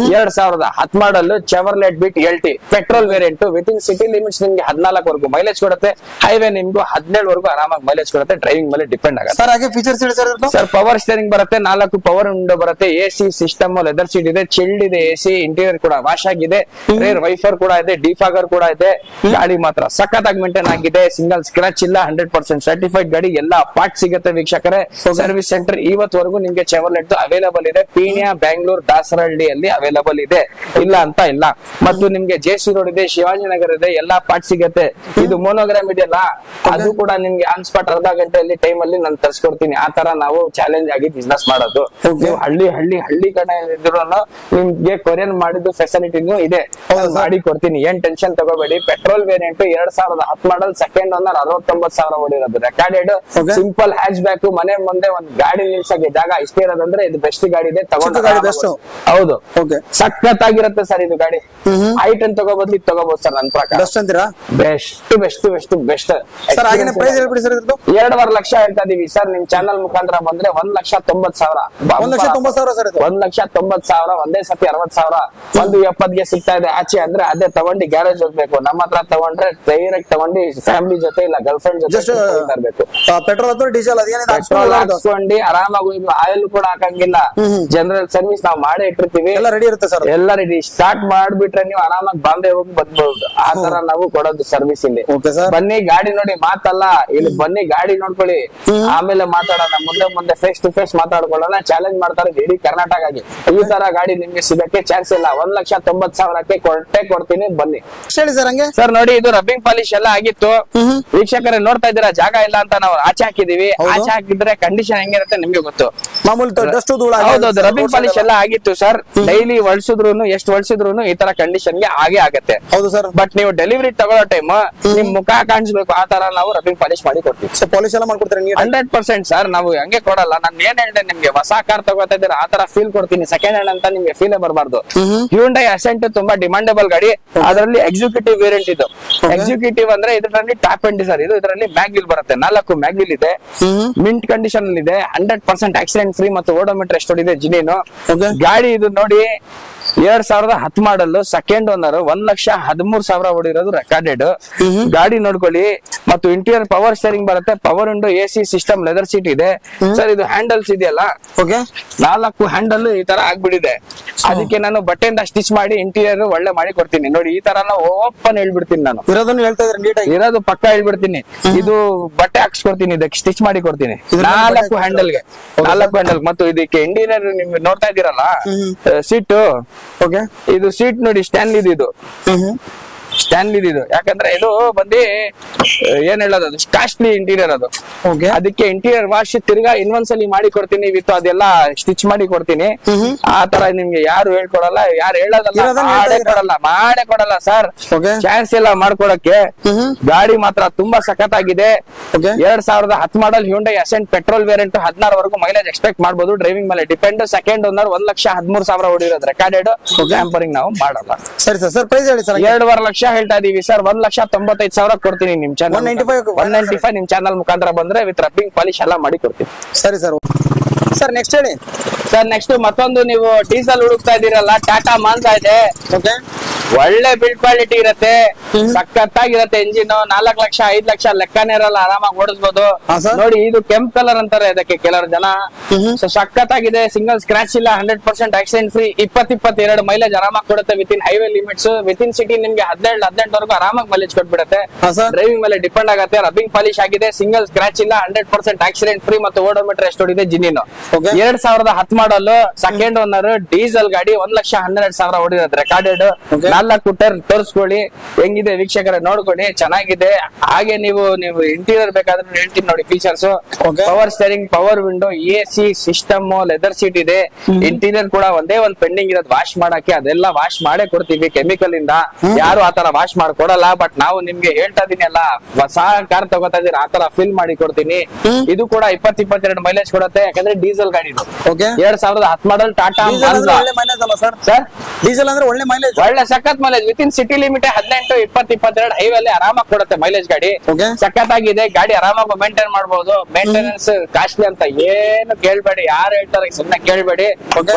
2010 ಮಾಡಲ್ ಚೆವರ್ಲೆಟ್ ಬಿಟ್ LT petrol variant within city limits ನಿಮ್ಗೆ 14 ವರೆಗೂ ಮೈಲೇಜ್ ಕೊಡುತ್ತೆ. ಹೈವೇ ನಿಮ್ಗೂ 17 ವರೆಗೂ ಆರಾಮಾಗಿ ಮೈಲೇಜ್ ಕೊಡುತ್ತೆ. ಡ್ರೈವಿಂಗ್ ಮೇಲೆ ಡಿಪೆಂಡ್ ಆಗುತ್ತೆ ಸರ್. ಹಾಗೆ ಫೀಚರ್ಸ್ ಹೇಳಿ ಸರ್. ಪವರ್ ಸ್ಟೇರಿಂಗ್ ಬರುತ್ತೆ, 4 ಪವರ್ ವಿಂಡೋ ಬರುತ್ತೆ, AC ಸಿಸ್ಟಮ್, ಲೆದರ್ ಸೀಟ್ ಇದೆ, ಚಿಲ್ಡ್ ಇದೆ, AC ಇಂಟೀರಿಯರ್ ಕೂಡ ವಾಶ್ ಆಗಿದೆ, ರೇರ್ ವೈಫರ್ ಕೂಡ ಇದೆ, ಡಿಫಾಗರ್ ಕೂಡ ಇದೆ. ಗಾಡಿ ಮಾತ್ರ ಸಖತ್ತಾಗಿ ಮೇಂಟೈನ್ ಆಗಿದೆ, ಸಿಂಗಲ್ ಸ್ಕ್ರಾಚ್ ಇಲ್ಲ, 100% ಸರ್ಟಿಫೈಡ್ ಗಾಡಿ. ಎಲ್ಲ ಪಾರ್ಟ್ ಸಿಗುತ್ತೆ ವೀಕ್ಷಕರೇ. ಸರ್ವಿಸ್ ಸೆಂಟರ್ ಇವತ್ತವರೆಗೂ ನಿಮ್ಗೆ ಚೆವರ್ಲೆಟ್ ಅವೈಲೇಬಲ್ ಇದೆ. ಪೀಣ್ಯ, ಬ್ಯಾಂಗ್ಳೂರ್, ದಾಸರಹಳ್ಳಿಯಲ್ಲಿ ಅವೈಲೇಬಲ್ ಇದೆ, ಇಲ್ಲ ಅಂತ ಇಲ್ಲ. ಮತ್ತು ನಿಮ್ಗೆ JC ರೋಡ್ ಇದೆ, ಶಿವಾಜಿನಗರ ಇದೆ, ಎಲ್ಲಾ ಪಾರ್ಟ್ ಸಿಗುತ್ತೆ. ಇದು ಮೋನೋಗ್ರಾಮ್ ಇದೆಯಲ್ಲ, ಅದು ಕೂಡ ನಿಮ್ಗೆ ಆನ್ ಸ್ಪಾಟ್ ಅರ್ಧ ಗಂಟೆಯಲ್ಲಿ ಟೈಮ್ ಅಲ್ಲಿ ನಾನು ತರಿಸ್ಕೊಡ್ತೀನಿ. ಆ ತರ ನಾವು ಚಾಲೆಂಜ್ ಆಗಿ ಬಿಸ್ನೆಸ್ ಮಾಡೋದು. ನೀವು ಹಳ್ಳಿ ಕಡೆ ಇದ್ರು ನಿಮ್ಗೆ ಕೊರಿಯನ್ ಮಾಡಿದ್ದು ಫೆಸಿಲಿಟಿನೂ ಇದೆ, ಮಾಡಿ ಕೊಡ್ತೀನಿ, ಏನ್ ಟೆನ್ಷನ್ ತಗೋಬೇಡಿ. Petrol variant 2010 model, second owner, 69,000 ಓಡಿರೋದು, ರೆಕಾರ್ಡೆಡ್. ಸಿಂಪಲ್ ಹ್ಯಾಚ್ ಬ್ಯಾಕ್, ಮನೆ ಮುಂದೆ ಒಂದ್ ಗಾಡಿ ನಿಲ್ಸಕ್ಕೆ ಜಾಗ ಇಷ್ಟೇ ಇರೋದಂದ್ರೆ ಇದು ಬೆಸ್ಟ್ ಗಾಡಿ ಇದೆ, ಹೌದು. ಸಖತ್ತಾಗಿರುತ್ತೆ ಸರ್ ಇದು ಗಾಡಿ. ಹೈಟ್ ಅಂತ ತಗೋಬಹುದು, ಇದು ತಗೋಬಹುದು ಸರ್. ನನ್ನ ಪ್ರಕಾರ ಬೆಸ್ಟ್ ಅಂತೀರಾ? Best sir. ಹಾಗೇನೆ ಪ್ರೈಸ್ ಹೇಳ್ಬಿಡಿ ಸರ್. 2.5 ಲಕ್ಷ ಹೇಳ್ತಾ ಇದೀವಿ ಸರ್. ನಿಮ್ ಚಾನಲ್ ಮುಖಾಂತರ ಬಂದ್ರೆ 1,90,000. 1,90,000 ಸರ್. 1,90,000 ಒಂದೇ ಸತಿ 60,000, 1,70,000 ಸಿಗ್ತಾ ಇದೆ ಆಚೆ. ಅಂದ್ರೆ ಅದೇ ತಗೊಂಡು ಗ್ಯಾರೇಜ್ ಹೋಗ್ಬೇಕು. ನಮ್ಮ ಹತ್ರ ತಗೊಂಡ್ರೆ ಡೈರೆಕ್ಟ್ ತಗೊಂಡು ಫ್ಯಾಮಿಲಿ ಜೊತೆ ಇಲ್ಲ ಗರ್ಲ್ ಫ್ರೆಂಡ್ ಜೊತೆ ತರಬೇಕು. ಪೆಟ್ರೋಲ್ ಅಥವಾ ಡೀಸೆಲ್ ಪೆಟ್ರೋಲ್ ಹಾಕ್ಸ್ಕೊಂಡು ಆರಾಮಾಗಿ ಆಯಿಲ್ ಕೂಡ ಹಾಕಂಗಿಲ್ಲ. ಜನರಲ್ ಸರ್ವಿಸ್ ನಾವು ಮಾಡೇ ಇಟ್ಟಿರ್ತೀವಿ, ಎಲ್ಲ ರೆಡಿ ಇರುತ್ತೆ ಸರ್. ಎಲ್ಲ ರೆಡಿ. ಸ್ಟಾರ್ಟ್ ಮಾಡ್ಬಿಟ್ರೆ ನೀವು ಆರಾಮಾಗಿ ಬಾಂಬೆ ಹೋಗಿ ಬಂದ್ಬಹುದು. ಆ ತರ ನಾವು ಕೊಡೋದು ಸರ್ವಿಸ್ ಇಲ್ಲಿ. ಬನ್ನಿ ಗಾಡಿ ನೋಡಿ, ಮಾತಲ್ಲ ಇಲ್ಲಿ. ಬನ್ನಿ ಗಾಡಿ ನೋಡ್ಕೊಳ್ಳಿ, ಆಮೇಲೆ ಮಾತಾಡೋಣ. ಮುಂದೆ ಫೇಸ್ ಟು ಫೇಸ್ ಮಾತಾಡ್ಕೊಳ್ಳೋಣ. ಚಾಲೆಂಜ್ ಮಾಡ್ತಾರೆ ಇಡೀ ಕರ್ನಾಟಕಗೆ. ಈ ತರ ಗಾಡಿ ನಿಮ್ಗೆ ಸಿಗಕ್ಕೆ ಚಾನ್ಸ್ ಇಲ್ಲ. 1,90,000ಕ್ಕೆ ಕೊಡ್ತೀನಿ, ಬನ್ನಿ. ಹೇಳಿ ಸರ್. ಹಂಗೆ ಸರ್ ನೋಡಿ, ಇದು ರಬ್ಬಿಂಗ್ ಪಾಲಿಶ್ ಎಲ್ಲ ಆಗಿತ್ತು. ವೀಕ್ಷಕರೇ ನೋಡ್ತಾ ಇದ್ದೀರಾ, ಜಾಗ ಇಲ್ಲ ಅಂತ ನಾವು ಆಚೆ ಹಾಕಿದೀವಿ. ಆಚೆ ಹಾಕಿದ್ರೆ ಕಂಡೀಷನ್ ಹೆಂಗಿರುತ್ತೆ ನಿಮ್ಗೆ ಗೊತ್ತು. ಮಾಮೂಲಿ ಹೌದೌದು, ರಬ್ಬಿಂಗ್ ಪಾಲಿಶ್ ಎಲ್ಲ ಆಗಿತ್ತು ಸರ್. ಡೈಲಿ ಒಳ್ಸಿದ್ರು ಎಷ್ಟು ಒಳ್ಸಿದ್ರು ಈ ತರ ಕಂಡೀಷನ್ ಗೆ ಆಗೇ ಆಗತ್ತೆ. ಹೌದು ಸರ್. ಬಟ್ ನೀವು ಡೆಲಿವರಿ ತಗೊಳ್ಳೋ ಟೈಮ್ ನಿಮ್ ಮುಖ ಕಾಣಿಸ್ಬೇಕು, ಆ ತರ ನಾವು ರಬ್ಬಿಂಗ್ ಪಾಲಿಶ್ ಮಾಡಿ ಕೊಡ್ತೀವಿ. ಪಾಲಿಶ್ ಎಲ್ಲ ಮಾಡ್ಕೊಡ್ತಾರೆ 100% ಸರ್. ನಾವು ಹಂಗೆ ಕೊಡಲ್ಲ. ನಾನು ಏನ್ ಹೇಳಿದೆ ನಿಮ್ಗೆ, ಹೊಸ ಕಾರ್ ತಗೋತಾ ಇದ್ದೀರಾ ಆ ತರ ಫೀಲ್ ಕೊಡ್ತೀನಿ. ಸೆಕೆಂಡ್ ಹ್ಯಾಂಡ್ ಅಂತ ನಿಮ್ಗೆ ಫೀಲೇ ಬರಬಾರ್ದು. ಹ್ಯುಂಡೈ ಅಸೆಂಟ್ ತುಂಬಾ ಡಿಮಾಂಡಬಲ್ ಗಾಡಿ. ಅದರಲ್ಲಿ ಎಕ್ಸಿಕ್ಯೂಟಿವ್ ವೇರಿಯಂಟ್ ಇದು. ಎಕ್ಸಿಕ್ಯೂಟಿವ್ ಅಂದ್ರೆ ಇದರಲ್ಲಿ ಟಾಪ್ ಎಂಡ್ ಸರ್. ಇದು ಇದರಲ್ಲಿ ಮ್ಯಾಗ್ವಿಲ್ ಬರುತ್ತೆ, 4 ಮ್ಯಾಗ್ವಿಲ್ ಇದೆ, ಮಿಂಟ್ ಕಂಡೀಷನ್ ಅಲ್ಲಿ ಇದೆ, 100% ಆಕ್ಸಿಡೆಂಟ್ ಫ್ರೀ ಮತ್ತು ಓಡೋಮೀಟರ್ ಎಷ್ಟು ಇದೆ ಜಿನೇನು ಗಾಡಿ. ಇದು ನೋಡಿ 2010 ಮಾಡಲ್, ಸೆಕೆಂಡ್ ಓನರ್, 1,13,000 ಓಡಿರೋದು, ರೆಕಾರ್ಡೆಡ್ ಗಾಡಿ ನೋಡ್ಕೊಳ್ಳಿ. ಮತ್ತು ಇಂಟೀರಿಯರ್ ಪವರ್ ಸ್ಟೇರಿಂಗ್ ಬರುತ್ತೆ, power window, AC system, leather seat ಇದೆ ಸರ್. ಇದು ಹ್ಯಾಂಡಲ್ಸ್ ಇದೆಯಲ್ಲ, 4 ಹ್ಯಾಂಡಲ್ ಈ ತರ ಆಗ್ಬಿಟ್ಟಿದೆ. ಅದಕ್ಕೆ ನಾನು ಬಟ್ಟೆಯಿಂದ ಸ್ಟಿಚ್ ಮಾಡಿ ಇಂಟೀರಿಯರ್ ಒಳ್ಳೆ ಮಾಡಿ ಕೊಡ್ತೀನಿ. ನೋಡಿ ಈ ತರ ಓಪನ್ ಹೇಳ್ಬಿಡ್ತೀನಿ. ನಾನು ಇರೋದು ಪಕ್ಕ ಹೇಳ್ಬಿಡ್ತೀನಿ. ಇದು ಬಟ್ಟೆ ಹಾಕ್ಸ್ಕೊಡ್ತೀನಿ, ಇದಕ್ಕೆ ಸ್ಟಿಚ್ ಮಾಡಿ ಕೊಡ್ತೀನಿ. 4 ಹ್ಯಾಂಡಲ್ಗೆ 4 ಹ್ಯಾಂಡಲ್. ಮತ್ತು ಇದಕ್ಕೆ ಇಂಟೀರಿಯರ್ ನಿಮ್ಗೆ ನೋಡ್ತಾ ಇದ್ದೀರಲ್ಲ, ಸೀಟು, ಇದು ಸೀಟ್ ನೋಡಿ ಸ್ಟ್ಯಾನ್ಲಿ ಇದು. ಸ್ಟ್ಯಾನ್ಲಿ ಇದು ಯಾಕಂದ್ರೆ ಇದು ಬಂದು ಏನ್ ಹೇಳೋದು, ಅದು ಕಾಸ್ಟ್ಲಿ ಇಂಟೀರಿಯರ್ ಅದು. ಅದಕ್ಕೆ ಇಂಟೀರಿಯರ್ ವಾಶ್ ತಿರ್ಗಾ ಇನ್ನೊಂದ್ಸಲಿ ಮಾಡಿ ಕೊಡ್ತೀನಿ, ವಿತ್ ಅದೆಲ್ಲ ಸ್ಟಿಚ್ ಮಾಡಿ ಕೊಡ್ತೀನಿ. ಆ ತರ ನಿಮ್ಗೆ ಯಾರು ಹೇಳ್ಕೊಡಲ್ಲ, ಯಾರು ಹೇಳೋದಲ್ಲ, ಮಾಡೇ ಕೊಡಲ್ಲ ಸರ್. ಚಾನ್ಸ್ ಇಲ್ಲ ಮಾಡ್ಕೊಡಕ್ಕೆ. ಗಾಡಿ ಮಾತ್ರ ತುಂಬಾ ಸಖತ್ತಾಗಿದೆ. 2010 model Hyundai Accent petrol variant, 16 ವರೆಗೂ ಮೈಲೇಜ್ ಎಕ್ಸ್ಪೆಕ್ಟ್ ಮಾಡಬಹುದು. ಡ್ರೈವಿಂಗ್ ಮೇಲೆ ಡಿಪೆಂಡ್. ಸೆಕೆಂಡ್ ಓನರ್, 1,13,000 ಓಡಿರೋದು, ರೆಕಾರ್ಡೆಡ್. ಟ್ಯಾಂಪರಿಂಗ್ ನಾವು ಮಾಡಲ್ಲ. ಸರಿ ಸರ್. ಪ್ರೈಸ್ ಹೇಳಿ ಸರ್. 2.5 ಲಕ್ಷ ಹೇಳ್ತಾ ಇದೀವಿ ಸರ್. 1,95,000 ಕೊಡ್ತೀನಿ. ನಿಮ್ ಚಾನಲ್ 195 ನಿಮ್ ಚಾನಲ್ ಮುಖಾಂತರ ಬಂದ್ರೆ ವಿತ್ ರಬ್ಬಿಂಗ್ ಪಾಲಿಶ್ ಎಲ್ಲ ಮಾಡಿ ಕೊಡ್ತೀನಿ. ಸರಿ ಸರ್. ಸರ್ ನೆಕ್ಸ್ಟ್ ಹೇಳಿ ಸರ್. ನೆಕ್ಸ್ಟ್ ಮತ್ತೊಂದು, ನೀವು ಡೀಸೆಲ್ ಹುಡುಕ್ತಾ ಇದೀರಲ್ಲ, ಟಾಟಾ ಮಾನ್ಸಾ ಇದೆ. ಒಳ್ಳೆ ಬಿಲ್ಡ್ ಕ್ವಾಲಿಟಿ ಇರುತ್ತೆ, ಸಖತ್ತಾಗಿರತ್ತೆ. ಇಂಜಿನ್ 4 ಲಕ್ಷ 5 ಲಕ್ಷ ಲೆಕ್ಕನೇ ಇರಲ್ಲ, ಆರಾಮಾಗಿ ಓಡಿಸಬಹುದು. ನೋಡಿ ಇದು ಕೆಂಪ್ ಕಲರ್ ಅಂತಾರೆ ಇದಕ್ಕೆ ಕೆಲವರು ಜನ. ಸಖತ್ತಾಗಿದೆ, ಸಿಂಗಲ್ ಸ್ಕ್ರಾಚ್ ಇಲ್ಲ, 100% ಆಕ್ಸಿಡೆಂಟ್ ಫ್ರೀ, 20-22 ಮೈಲೇಜ್ ಆರಾಮಾಗಿ ಕೊಡುತ್ತೆ within highway limits. Within city ನಿಮ್ಗೆ 17-18 ವರೆಗೂ ಆರಾಮಾಗಿ ಮೈಲೇಜ್ ಕೊಟ್ಬಿಡುತ್ತೆ. ಡ್ರೈವಿಂಗ್ ಮೇಲೆ ಡಿಪೆಂಡ್ ಆಗುತ್ತೆ. ರಬ್ಬಿಂಗ್ ಪಾಲಿಶ್ ಆಗಿದೆ, ಸಿಂಗಲ್ ಸ್ಕ್ರಾಚ್ ಇಲ್ಲ, 100% ಆಕ್ಸಿಡೆಂಟ್ ಫ್ರೀ ಮತ್ತು ಓಡೋಮೀಟರ್ ಎಷ್ಟು ಹೊಡಿದೆ ಜಿನಿನು. 2010 ಮಾಡಲ್, ಸೆಕೆಂಡ್ ಓನರ್, ಡೀಸೆಲ್ ಗಾಡಿ, 1,12,000 ಓಡಿರೋದು, ರೆಕಾರ್ಡೆಡ್. 4 ಟೈರ್ ತೋರಿಸ್ಕೊಳ್ಳಿ, ಹೆಂಗಿದೆ ವೀಕ್ಷಕರೇ ನೋಡ್ಕೊಳ್ಳಿ, ಚೆನ್ನಾಗಿದೆ. ಹಾಗೆ ನೀವು ಇಂಟೀರಿಯರ್ ಬೇಕಾದ್ರೆ ಹೇಳ್ತೀನಿ ನೋಡಿ features. Power steering, power window, AC system, leather seat ಇದೆ. ಇಂಟೀರಿಯರ್ ಕೂಡ ಒಂದೇ ಒಂದ್ ಪೆಂಡಿಂಗ್ ಇರೋದು ವಾಶ್ ಮಾಡಕ್ಕೆ, ಅದೆಲ್ಲ ವಾಶ್ ಮಾಡೇ ಕೊಡ್ತೀವಿ ಕೆಮಿಕಲ್ ಇಂದ. ಯಾರು ಆತರ ವಾಶ್ ಮಾಡ್ಕೊಡಲ್ಲ. ಬಟ್ ನಾವು ನಿಮ್ಗೆ ಹೇಳ್ತಾ ಇದೀನಿ ಅಲ್ಲ, ಹೊಸ ಕಾರ್ ತಗೋತಾ ಇದೀರ, ಆತರ ಫಿಲ್ ಮಾಡಿ ಕೊಡ್ತೀನಿ. ಇದು ಕೂಡ 20-22 ಮೈಲೇಜ್ ಕೊಡುತ್ತೆ, ಯಾಕಂದ್ರೆ ಡೀಸೆಲ್ ಗಾಡಿ. 2010 ಮಾಡಲ್ ಟಾಟಾ ಮಾನ್ಸಾ ಸರ್. ಡೀಸೆಲ್ ಅಂದ್ರೆ ಒಳ್ಳೆ ಮೈಲೇಜ್, ಒಳ್ಳೆ ಸಕ್ಕ ಸಖತ್ ಮೈಲೇಜ್ ವಿತಿನ್ ಸಿಟಿ ಲಿಮಿಟ್ 18, 20, 22 ಹೈವೇಲಿ ಆರಾಮಾಗಿ ಕೊಡುತ್ತೆ ಮೈಲೇಜ್ ಗಾಡಿ. ಸಖತ್ ಆಗಿದೆ ಗಾಡಿ, ಆರಾಮಾಗಿ ಮೇಂಟೈನ್ ಮಾಡಬಹುದು. ಮೇಂಟೆನೆನ್ಸ್ ಕಾಸ್ಟ್ಲಿ ಅಂತ ಏನು ಕೇಳ್ಬೇಡಿ, ಯಾರು ಹೇಳ್ತಾರೆ ಸುಮ್ಮನೆ ಕೇಳ್ಬೇಡಿ,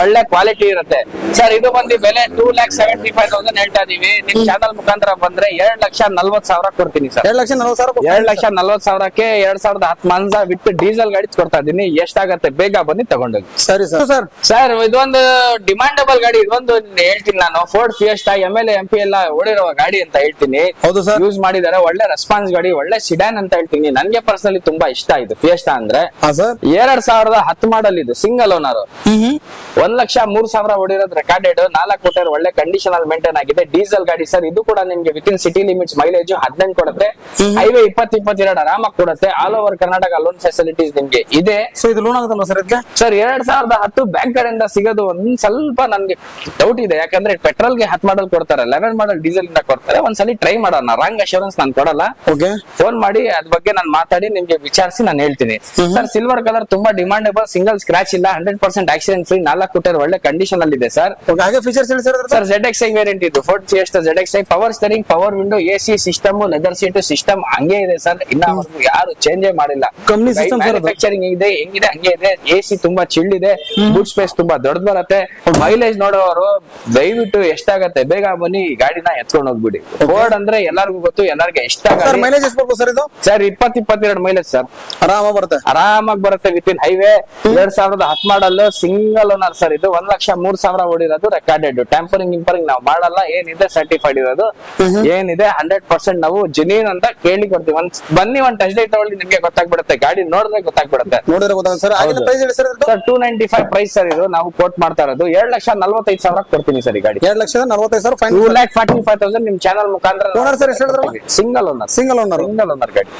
ಒಳ್ಳೆ ಕ್ವಾಲಿಟಿ ಇರುತ್ತೆ ಸರ್. ಇದು ಬಂದು ಬೆಲೆ 2,75,000 ಹೇಳ್ತಾ ಇದೀವಿ. ನಿಮ್ ಚಾನಲ್ ಮುಖಾಂತರ ಬಂದ್ರೆ 2,40,000 ಕೊಡ್ತೀನಿ ಸರ್. 2,40,000ಕ್ಕೆ 2010 ಮಾನ್ಸಾ ವಿತ್ ಡೀಸೆಲ್ ಗಾಡಿ ಕೊಡ್ತಾ ಇದೀನಿ. ಎಷ್ಟಾಗತ್ತೆ ಬೇಗ ಬನ್ನಿ ತಗೊಂಡೋಗಿ. ಸರಿ ಸರ್. ಸರ್ ಇದೊಂದು ಡಿಮಾಂಡಬಲ್ ಗಾಡಿ, ಇದೊಂದು ಹೇಳ್ತೀನಿ ನಾನು. ಫೋರ್ಡ್ ಫಿಯೆಸ್ಟಾ MLA MP ಎಲ್ಲ ಓಡಿರುವ ಗಾಡಿ ಅಂತ ಹೇಳ್ತೀನಿ. ಹೌದು ಸರ್, ಯೂಸ್ ಮಾಡಿದ್ದಾರೆ, ಒಳ್ಳೆ ರೆಸ್ಪಾನ್ಸ್ ಗಾಡಿ, ಒಳ್ಳೆ ಸಿಡಾನ್ ಅಂತ ಹೇಳ್ತೀನಿ. ನನ್ಗೆ ಪರ್ಸನಲಿ ತುಂಬಾ ಇಷ್ಟ ಇದು ಫಿಯೆಸ್ಟಾ ಅಂದ್ರೆ. 2010 ಮಾಡಲ್ ಇದು, ಸಿಂಗಲ್ ಓನರ್, 1,03,000 ಓಡಿರೋದು ರೆಕಾರ್ಡೆಡ್, 4 ಕೋಟಿ ಒಳ್ಳೆ ಕಂಡೀಷನ್ ಅಲ್ಲಿ ಮೇಂಟೈನ್ ಆಗಿದೆ. ಡೀಸೆಲ್ ಗಾಡಿ ಸರ್. ಇದು ಕೂಡ ನಿಮ್ಗೆ ವಿತಿನ್ ಸಿಟಿ ಲಿಮಿಟ್ಸ್ ಮೈಲೇಜ್ 18 ಕೊಡುತ್ತೆ, ಹೈವೇ 20-22 ಆರಾಮಾಗಿ ಕೊಡುತ್ತೆ. All over Karnataka loan facilities ನಿಮ್ಗೆ ಇದೆ. ಸೊ ಇದು ಲೋನ್ ಆಗುತ್ತಲ್ವಾ ಸರ್ ಇದಕ್ಕೆ? ಸರ್ 2010 ಬ್ಯಾಂಕ್ ಕಡೆಯಿಂದ ಸಿಗೋದು ಒಂದ್ ಸ್ವಲ್ಪ ನನ್ಗೆ ಡೌಟ್ ಇದೆ, ಯಾಕಂದ್ರೆ ಪೆಟ್ರೋಲ್ ಗೆ 10 ಮಾಡಲ್ ಕೊಡ್ತಾರೆ, 11 ಮಾಡಲ್ ಡೀಸೆಲ್ ಇಂದ ಕೊಡ್ತಾರೆ. ಒಂದ್ಸಲಿ ಟ್ರೈ ಮಾಡೋಣ. ರಾಂಗ್ ಅಶ್ಯೂರೆನ್ಸ್ ನಾನು ಕೊಡಲ್ಲ. ಫೋನ್ ಮಾಡಿ ಅದ್ರ ಬಗ್ಗೆ ನಾನು ಮಾತಾಡಿ ನಿಮ್ಗೆ ವಿಚಾರಿಸಿ ನಾನು ಹೇಳ್ತೀನಿ. ಸರ್ ಸಿಲ್ವರ್ ಕಲರ್ ತುಂಬಾ ಡಿಮಾಂಡಬಲ್, ಸಿಂಗಲ್ ಸ್ಕ್ರಾಚ್ ಇಲ್ಲ, 100% ಆಕ್ಸಿಡೆಂಟ್ ಫ್ರೀ, 4 ಕೋಟಿ ಒಳ್ಳೆ ಕಂಡೀಷನ್ ಅಲ್ಲಿ ಇದೆ ಸರ್. ಸರ್ ZXi ವೇರಿಯಂಟ್ ಇದು, Ford fiesta ZXi, power steering, power window, AC system, leather seat system ಹಂಗೆ ಇದೆ ಸರ್. ಇನ್ನವರೆಗೂ ಯಾರು ಚೇಂಜ್ ಮಾಡಿಲ್ಲ. ಮ್ಯಾನುಫ್ಯಾಕ್ಚರಿಂಗ್ ಇದೆ ಹೆಂಗಿದೆ ಹಂಗೆ ಇದೆ. AC ತುಂಬಾ ಚಿಲ್ಡ್ ಇದೆ, ಬೂಟ್ ಸ್ಪೇಸ್ ತುಂಬಾ ದೊಡ್ಡದು ಬರುತ್ತೆ. ಮೈಲೇಜ್ ನೋಡೋರು ದಯವಿಟ್ಟು ಎಷ್ಟಾಗತ್ತೆ ಬೇಗ ಬನ್ನಿ ಗಾಡಿನ ಎತ್ಕೊಂಡು ಹೋಗ್ಬಿಡಿ. ಫೋರ್ಡ್ ಅಂದ್ರೆ ಎಲ್ಲರಿಗೂ ಗೊತ್ತು, ಎಲ್ಲರಿಗೆ ಇಷ್ಟ ಆಗುತ್ತೆ. ಮೈಲೇಜ್ ಎಷ್ಟು ಬರುತ್ತೆ ಸರ್ ಇದು? ಸರ್ 20-22 ಮೈಲೇಜ್ ಸರ್, ಆರಾಮಾಗಿ ಬರುತ್ತೆ ವಿತಿನ್ ಹೈವೇ. 2010 ಮಾಡಲ್, ಸಿಂಗಲ್ ಓನರ್ ಸರ್. ಇದು 1,03,000 ಓಡಿರೋದು ರೆಕಾರ್ಡೆಡ್. ಟ್ಯಾಂಪರಿಂಗ್ ಇಂಪರಿಂಗ್ ನಾವು ಮಾಡಲ್ಲ, ಏನಿದೆ ಸರ್ಟಿಫೈಡ್ ಇರೋದು, ಏನಿದೆ 100% ನಾವು ಜೆನ್ಯೂನ್ ಅಂತ ಕೇಳಿ ಕೊಡ್ತೀವಿ. ಬನ್ನಿ ಒಂದ್ ಟೆಸ್ಟ್ ಡೈವ್ ತಗೊಳ್ಳಿ, ನಿಮ್ಗೆ ಗೊತ್ತಾಗ್ಬಿಡುತ್ತೆ. ಗಾಡಿ ನೋಡಿದ್ರೆ ಗೊತ್ತಾಗ್ಬಿಡುತ್ತೆ. Sir 295 price sir. ಇದು ನಾವು ಕೋಟ್ ಮಾಡ್ತಾ ಇರೋದು 2,45,000 ಕೊಡ್ತೀನಿ ಸರ್ ಈ ಗಾಡಿ. 2,45,000, 2,45,000 ನಿಮ್ ಚಾನಲ್ ಮುಖಾಂತರ. ಸಿಂಗಲ್ ಓನರ್ ಗಾಡಿ.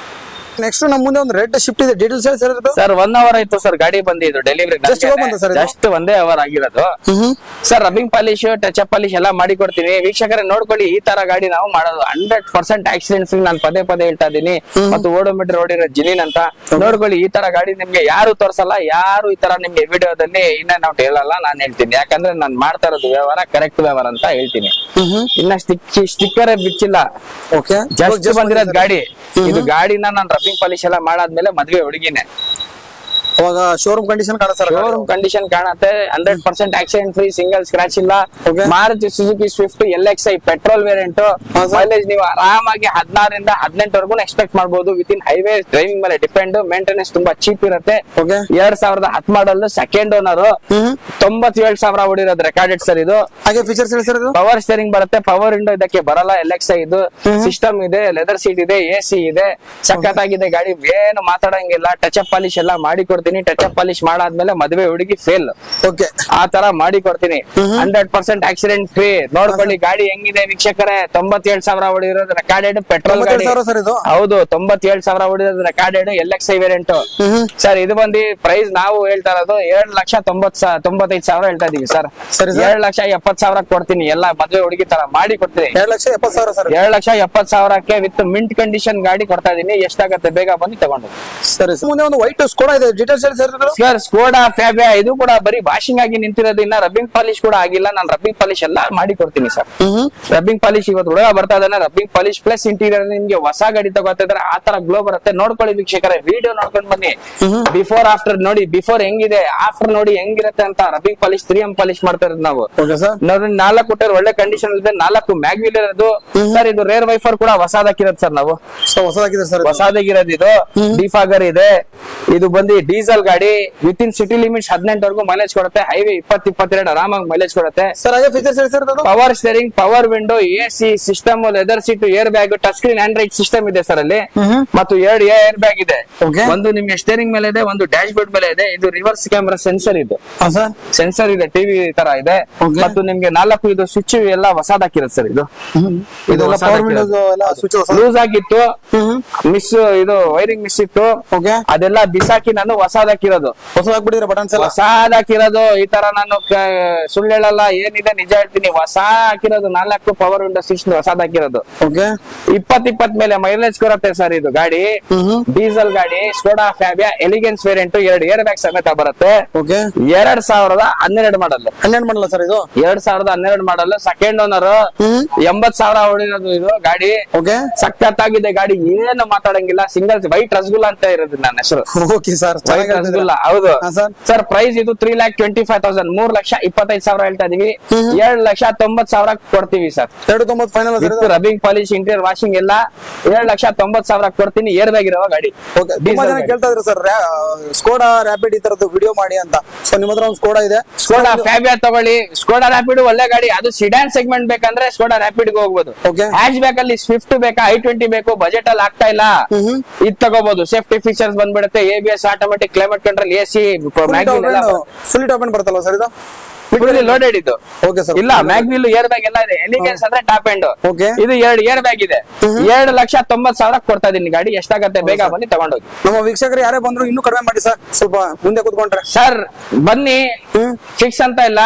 ನೆಕ್ಸ್ಟ್ ನಮ್ಮ ಮುಂದೆ ಒಂದು ರೆಡ್ ಶಿಫ್ಟ್ ಇದೆ, ಡೀಟೇಲ್ಸ್ ಹೇಳಿ ಸರ್. ಸರ್ 1 ಅವರ್ ಆಯ್ತು ಸರ್ ಗಾಡಿ ಬಂದು, ಇದು ಡೆಲಿವರಿ ಜಸ್ಟ್ 1 ಅವರ್ ಆಗಿರೋದು sir. Rubbing polish, touch up polish ಎಲ್ಲ ಮಾಡಿ ಕೊಡ್ತೀನಿ. ವೀಕ್ಷಕರೇ ನೋಡ್ಕೊಳ್ಳಿ, ಈ ತರ ಗಾಡಿ ನಾವು ಮಾಡೋದು 100% ಆಕ್ಸಿಡೆಂಟ್ ಫ್ರೀ. ನಾನು ಪದೇ ಹೇಳ್ತಾ ಇದೀನಿ. ಮತ್ತು ಓಡೋಮೀಟರ್ ಓಡಿರೋ ಜಿನಿನ್ ಅಂತ ನೋಡ್ಕೊಳ್ಳಿ. ಈ ತರ ಗಾಡಿ ನಿಮ್ಗೆ ಯಾರು ತೋರ್ಸಲ್ಲ, ಯಾರು ಈ ತರ ನಿಮ್ಗೆ ವಿಡಿಯೋದಲ್ಲಿ ಇನ್ನ ನಾವು ಹೇಳಲ್ಲ, ನಾನು ಹೇಳ್ತೀನಿ. ಯಾಕಂದ್ರೆ ನಾನು ಮಾಡ್ತಾ ಇರೋದು ವ್ಯವಹಾರ ಕರೆಕ್ಟ್ ವ್ಯವಹಾರ ಅಂತ ಹೇಳ್ತೀನಿ. ಇನ್ನ ಸ್ಟಿಕ್ಕರ್ ಬಿಚ್ಚಿಲ್ಲ, ಜಸ್ಟ್ ಬಂದಿರೋದು ಗಾಡಿ. ಇದು ಗಾಡಿನ ನಾನು ರಬ್ಬಿಂಗ್ ಪಾಲಿಶ್ ಎಲ್ಲ ಮಾಡಾದ್ಮೇಲೆ ಮದ್ವೆ ಹುಡುಗಿನೇ. ಅವಾಗ ಶೋರೂಮ್ ಕಂಡೀಷನ್ ಕಾಣುತ್ತೆ, ಶೋರೂಮ್ ಕಂಡೀಷನ್ ಕಾಣುತ್ತೆ. 100% ಆಕ್ಸಿಡೆಂಟ್ ಫ್ರೀ, ಸಿಂಗಲ್ ಸ್ಕ್ರಾಚ್ ಇಲ್ಲ. Maruti Suzuki Swift LXi petrol variant. Mileage ನೀವು ಆರಾಮಾಗಿ 16 18 ವರೆಗೂ ಎಕ್ಸ್ಪೆಕ್ಟ್ ಮಾಡಬಹುದು. ವಿತಿನ್ ಹೈವೇ ಡ್ರೈವಿಂಗ್ ಮೇಲೆ ಡಿಪೆಂಡ್. ಮೇಂಟೆನೆನ್ಸ್ ತುಂಬಾ ಚೀಪ್ ಇರುತ್ತೆ. 2010 model, second owner, 97,000 ಓಡಿರೋದು recorded sir. ಇದು ಹಾಗೆ ಫೀಚರ್ಸ್ ಹೇಳಿ ಸರ್. ಪವರ್ ಸ್ಟೀರಿಂಗ್ ಬರುತ್ತೆ, ಪವರ್ ವಿಂಡೋ ಇದಕ್ಕೆ ಬರಲ್ಲ. LXi ಇದು ಸಿಸ್ಟಮ್ ಇದೆ, ಲೆದರ್ ಸೀಟ್ ಇದೆ, AC ಇದೆ, ಸಖತ್ತಾಗಿದೆ ಗಾಡಿ. ಏನು ಮಾತಾಡಂಗಿಲ್ಲ. ಟಚ್ ಅಪ್ ಪಾಲಿಶ್ ಎಲ್ಲ ಮಾಡಿ ಕೊಡ್ತೀನಿ. ಟಚ್ ಅಪ್ ಪಾಲಿಶ್ ಮಾಡಾದ್ಮೇಲೆ ಮದುವೆ ಹುಡುಗಿ ಫೇಲ್, ಆ ತರ ಮಾಡಿ ಕೊಡ್ತೀನಿ. 100% ಆಕ್ಸಿಡೆಂಟ್ ಫ್ರೀ. ನೋಡ್ಕೊಳ್ಳಿ ಗಾಡಿ ಹೆಂಗಿದೆ ವೀಕ್ಷಕರೇ. 97,000 ಓಡಿರೋದು ರೆಕಾರ್ಡೆಡ್ ಪೆಟ್ರೋಲ್ ಗಾಡಿ. ಹೌದು, 97,000 ಓಡಿರೋದು ರೆಕಾರ್ಡೆಡ್ LXi ವೇರಿಯಂಟ್ ಸರ್. ಇದು ಬಂದು ಪ್ರೈಸ್ ನಾವು ಹೇಳ್ತಾ ಇರೋದು 2,95,000 ಹೇಳ್ತಾ ಇದೀವಿ ಸರ್. 2,70,000 ಕೊಡ್ತೀನಿ. ಎಲ್ಲ ಮದುವೆ ಹುಡುಗಿ ತರ ಮಾಡಿ ಕೊಡ್ತೀನಿ. 2,70,000ಕ್ಕೆ ವಿತ್ ಮಿಂಟ್ ಕಂಡೀಷನ್ ಗಾಡಿ ಕೊಡ್ತಾ ಇದೀನಿ. ಎಷ್ಟಾಗತ್ತೆ ಬೇಗ ಬಂದು ತಗೊಂಡು. ಸರಿ, ಮುಂದೆ ಒಂದು ವೈಟ್ ಸ್ಕೋಡಾ ಇದೆ, ಡೀಟೇಲ್ಸ್ ಹೇಳಿ ಸರ್. ಸ್ಕೋಡಾ ಫ್ಯಾಬಿಯಾ ಇದು ಕೂಡ ಬರೀ ವಾಷಿಂಗ್ ಆಗಿ ನಿಂತಿರೋದು, ಇನ್ನ ರಬ್ಬಿಂಗ್ ಪಾಲಿಶ್ ಕೂಡ ಆಗಿಲ್ಲ. ನಾನು ರಬ್ಬಿಂಗ್ ಪಾಲಿಶ್ ಎಲ್ಲ ಮಾಡಿ ಕೊಡ್ತೀನಿ ಸರ್. ರಬ್ಬಿಂಗ್ ಪಾಲಿಶ್ ಇವತ್ತು ಹುಡುಗ ಬರ್ತಾ ಇದ್ದಾನೆ. ರಬ್ಬಿಂಗ್ ಪಾಲಿಶ್ ಪ್ಲಸ್ ಇಂಟೀರಿಯರ್ ನಿಮ್ಗೆ ಹೊಸ ಗಾಡಿ ತಗೋತಾ ಇದ್ರೆ ಆ ತರ ಗ್ಲೋ ಬರುತ್ತೆ. ನೋಡ್ಕೊಳ್ಳಿ ವೀಕ್ಷಕರೇ, ವಿಡಿಯೋ ನೋಡ್ಕೊಂಡು ಬನ್ನಿ. ಬಿಫೋರ್ ಆಫ್ಟರ್ ನೋಡಿ, ಬಿಫೋರ್ ಹೆಂಗಿದೆ, ಆಫ್ಟರ್ ನೋಡಿ ಹೆಂಗಿರುತ್ತೆ ಅಂತ. ರಬ್ಬಿಂಗ್ ಪಾಲಿಶ್ 3M ಪಾಲಿಶ್ ಮಾಡ್ತಾ ಇರೋದು ನಾವು. 4 ಕೊಟ್ಟರೆ ಒಳ್ಳೆ ಕಂಡೀಷನ್ ಇದೆ. 4 ಮ್ಯಾಗ್ವಿಲ್ ಇರೋದು ಸರ್. ಇದು ರೇರ್ ವೈಫರ್ ಕೂಡ ಹೊಸದಾಕಿರೋದು ಸರ್. ನಾವು ಹೊಸದಾಗಿರೋದು. ಇದು ಡಿಫಾಗರ್ ಇದೆ. ಇದು ಬಂದು ಡೀಸೆಲ್ ಗಾಡಿ. ವಿತಿನ್ ಸಿಟಿ ಲಿಮಿಟ್ಸ್ 18 ವರೆಗೂ ಮೈಲೇಜ್ ಕೊಡುತ್ತೆ. ಹೈವೇ 20-22 ಆರಾಮಾಗಿ ಮೈಲೇಜ್ ಕೊಡುತ್ತೆ sir. Power steering, power window, AC system, leather seat, air bag, touch screen Android system ಇದೆ ಸರ್ ಅಲ್ಲಿ. ಮತ್ತು 2 ಏರ್ ಬ್ಯಾಗ್ ಇದೆ. ಒಂದು ನಿಮ್ಗೆ ಸ್ಟೇರಿಂಗ್ ಮೇಲೆ ಇದೆ, ಒಂದು ಡ್ಯಾಶ್ ಬೋರ್ಡ್ ಮೇಲೆ ಇದೆ. ಇದು ರಿವರ್ಸ್ ಕ್ಯಾಮೆರಾ ಸೆನ್ಸರ್ ಇದು, ಸೆನ್ಸರ್ ಇದೆ, ಟಿವಿ ತರ ಇದೆ. ಮತ್ತು ನಿಮ್ಗೆ 4 ಇದು ಸ್ವಿಚ್ ಎಲ್ಲ ಹೊಸದಾಕಿರೋದು ಸರ್. ಇದು ಲೂಸ್ ಆಗಿತ್ತು, ಮಿಸ್ ಇದು ವೈರಿಂಗ್ ಮಿಸ್ ಇತ್ತು, ಅದೆಲ್ಲ ಬಿಸಾಕಿ ನಾನು ಹೊಸ ಹೊಸದಾಕಿರೋದು. ಹೊಸದಾಗ್ಬಿಟ್ಟಿದ್ರೆ ಬಟನ್ಸ್ ಎಲ್ಲ ಹೊಸದಾಕಿರೋದು. ಈ ತರ ನಾನು ಸುಳ್ಳು ಹೇಳಲ್ಲ, ಏನಿದೆ ನಿಜ ಹೇಳ್ತೀನಿ. ಹೊಸ ಹಾಕಿರೋದು 4 ಪವರ್ ವಿಂಡೋ ಸಿಸ್ಟಮ್ ಹೊಸದಾಕಿರೋದು. ಓಕೆ 20 ಮೇಲೆ ಮೈಲೇಜ್ ಕೊರತ್ತೆ ಸರ್ ಇದು ಗಾಡಿ. ಡೀಸೆಲ್ ಗಾಡಿ, Skoda Fabia elegance variant, 2 air bag ಸಮೇತ ಬರುತ್ತೆ. ಓಕೆ 2012 ಮಾಡಲ್. 12 ಮಾಡಲ್ಲ ಸರ್ ಇದು? 2012 ಮಾಡಲ್, ಸೆಕೆಂಡ್ ಓನರ್, 80,000 ಹೊಡಿರೋದು ಇದು ಗಾಡಿ. ಓಕೆ ಸಖತ್ತಾಗಿದೆ ಗಾಡಿ, ಏನು ಮಾತಾಡಂಗಿಲ್ಲ. ಸಿಂಗಲ್ ವೈಟ್ ರಸಗುಲ್ಲ ಅಂತ ಇರೋದು ನನ್ನ ಹೆಸರು. Okay sir, white rasgulla. ಹೌದು ಸರ್. ಪ್ರೈಸ್ ಇದು 3,25,000, 3,25,000 ಹೇಳ್ತಾ ಇದೀವಿ. 7,90,000 ಕೊಡ್ತೀವಿ sir. 290 final rubbing polish, interior washing ಎಲ್ಲ 7,90,000 ಕೊಡ್ತೀನಿ. ಏರ್ ಬ್ಯಾಗ್ ಇರೋ ಗಾಡಿ. ತುಂಬಾ ಜನ ಕೇಳ್ತಾ ಇದ್ರು ಸರ್ ಸ್ಕೋಡಾ ರ್ಯಾಪಿಡ್ ಈ ತರದ್ದು ವಿಡಿಯೋ ಮಾಡಿ ಅಂತ. ಸೊ ನಿಮ್ಮ ಹತ್ರ ಒಂದು ಸ್ಕೋಡಾ ಇದೆ, ಸ್ಕೋಡಾ ಫ್ಯಾಬಿಯಾ ತಗೊಳ್ಳಿ. ಸ್ಕೋಡಾ ರ್ಯಾಪಿಡ್ ಒಳ್ಳೆ ಗಾಡಿ. ಅದು ಸಿಡಾನ್ ಸೆಗ್ಮೆಂಟ್ ಬೇಕಂದ್ರೆ ಸ್ಕೋಡಾ ರ್ಯಾಪಿಡ್ ಹೋಗ್ಬೋದು. ಹ್ಯಾಚ್ ಬ್ಯಾಕ್ ಅಲ್ಲಿ ಸ್ವಿಫ್ಟ್ ಬೇಕಾ, i20 ಬೇಕು, ಬಜೆಟ್ ಅಲ್ಲಿ ಆಗ್ತಾ ಇಲ್ಲ, ಇದು ತಗೋಬಹುದು. ಸೇಫ್ಟಿ ಫೀಚರ್ಸ್ ಬಂದ್ಬಿಡುತ್ತೆ, ABS, automatic climate control, AC, full top end ಬರ್ತಲ್ಲ ಸರ್ ಇದು? ಲೋಡೆಡ್ ಇದು. Okay sir. ಇಲ್ಲ ಮ್ಯಾಗ್ವಿಲ್, ಏರ್ ಬ್ಯಾಗ್ ಎಲ್ಲ ಇದೆ. ಎಲಿಗೆನ್ಸ್ ಅಂದ್ರೆ ಟಾಪ್ ಎಂಡ್. ಓಕೆ ಇದು 2 ಏರ್ ಬ್ಯಾಗ್ ಇದೆ. 7,90,000 ಕೊಡ್ತಾ ಇದೀನಿ ಗಾಡಿ. ಎಷ್ಟಾಗತ್ತೆ ಬೇಗ ಬನ್ನಿ ತಗೊಂಡೋಗಿ. ನಮ್ಮ ವೀಕ್ಷಕರು ಯಾರೇ ಬಂದ್ರು ಇನ್ನೂ ಕಡಿಮೆ ಮಾಡಿ ಸರ್, ಸ್ವಲ್ಪ ಮುಂದೆ ಕೂತ್ಕೊಂಡ್ರೆ. ಸರ್ ಬನ್ನಿ, ಫಿಕ್ಸ್ ಅಂತ ಇಲ್ಲ.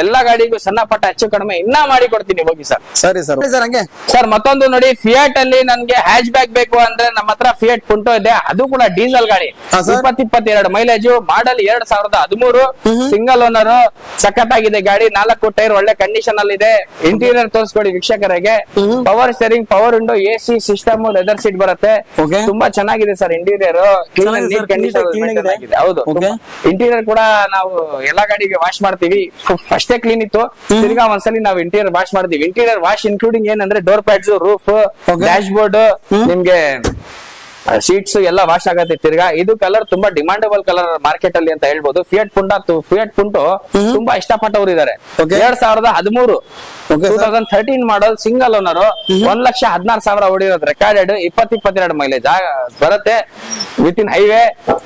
ಎಲ್ಲಾ ಗಾಡಿಗೂ ಸಣ್ಣ ಪಟ್ಟ ಹೆಚ್ಚು ಕಡಿಮೆ ಇನ್ನ ಮಾಡಿ ಕೊಡ್ತೀನಿ, ಹೋಗಿ ಸರ್. ಸರಿ ಸರ್. ಸರ್ ಹಂಗೆ ಸರ್ ಮತ್ತೊಂದು ನೋಡಿ, ಫಿಯಾಟ್ ಅಲ್ಲಿ ನನ್ಗೆ ಹ್ಯಾಚ್ ಬ್ಯಾಗ್ ಬೇಕು ಅಂದ್ರೆ ನಮ್ಮ ಹತ್ರ ಫಿಯಾಟ್ ಪುಂಟೋ ಇದೆ. ಅದು ಕೂಡ ಡೀಸೆಲ್ ಗಾಡಿ, 22 ಮೈಲೇಜ್, ಮಾಡಲ್ 2013, ಸಿಂಗಲ್ ಓನರ್. ಸಖತ್ತಾಗಿದೆ ಗಾಡಿ. 4 ಟೈರ್ ಒಳ್ಳೆ ಕಂಡೀಷನ್ ಅಲ್ಲಿ ಇದೆ. ಇಂಟೀರಿಯರ್ ತೋರಿಸ್ಕೊಡಿ ವೀಕ್ಷಕರಿಗೆ. Power steering, power window, AC system, leather seat ಬರುತ್ತೆ. ತುಂಬಾ ಚೆನ್ನಾಗಿದೆ ಸರ್ ಇಂಟೀರಿಯರ್. ನೀಟ್ ಕಂಡೀಷನ್ ಆಗಿದೆ. ಹೌದು, ಇಂಟೀರಿಯರ್ ಕೂಡ ನಾವು ಎಲ್ಲಾ ಗಾಡಿಗೆ ವಾಶ್ ಮಾಡ್ತೀವಿ. ಫಸ್ಟೇ ಕ್ಲೀನ್ ಇತ್ತು, ತಿರ್ಗಾ ಒಂದ್ಸಲಿ ನಾವು ಇಂಟೀರಿಯರ್ ವಾಶ್ ಮಾಡ್ತೀವಿ. ಇಂಟೀರಿಯರ್ ವಾಶ್ ಇನ್ಕ್ಲೂಡಿಂಗ್ ಏನಂದ್ರೆ door pads, roof, dash board, ನಿಮ್ಗೆ ಸೀಟ್ಸ್ ಎಲ್ಲ ವಾಶ್ ಆಗತ್ತೆ ತಿರ್ಗಾ. ಇದು ಕಲರ್ ತುಂಬಾ ಡಿಮಾಂಡಬಲ್ ಕಲರ್ ಮಾರ್ಕೆಟ್ ಅಲ್ಲಿ ಅಂತ ಹೇಳ್ಬೋದು. ಫಿಯಟ್ ಪುಂಟೋ ತುಂಬಾ ಇಷ್ಟಪಟ್ಟವರು ಇದಾರೆ. 2013, 2013 ಮಾಡಲ್, ಸಿಂಗಲ್ ಓನರ್, 1,16,000 ಹೊಡಿರೋದು ರೆಕಾರ್ಡೆಡ್, 22 ಮೈಲೇಜ್ ಬರುತ್ತೆ. With in highway,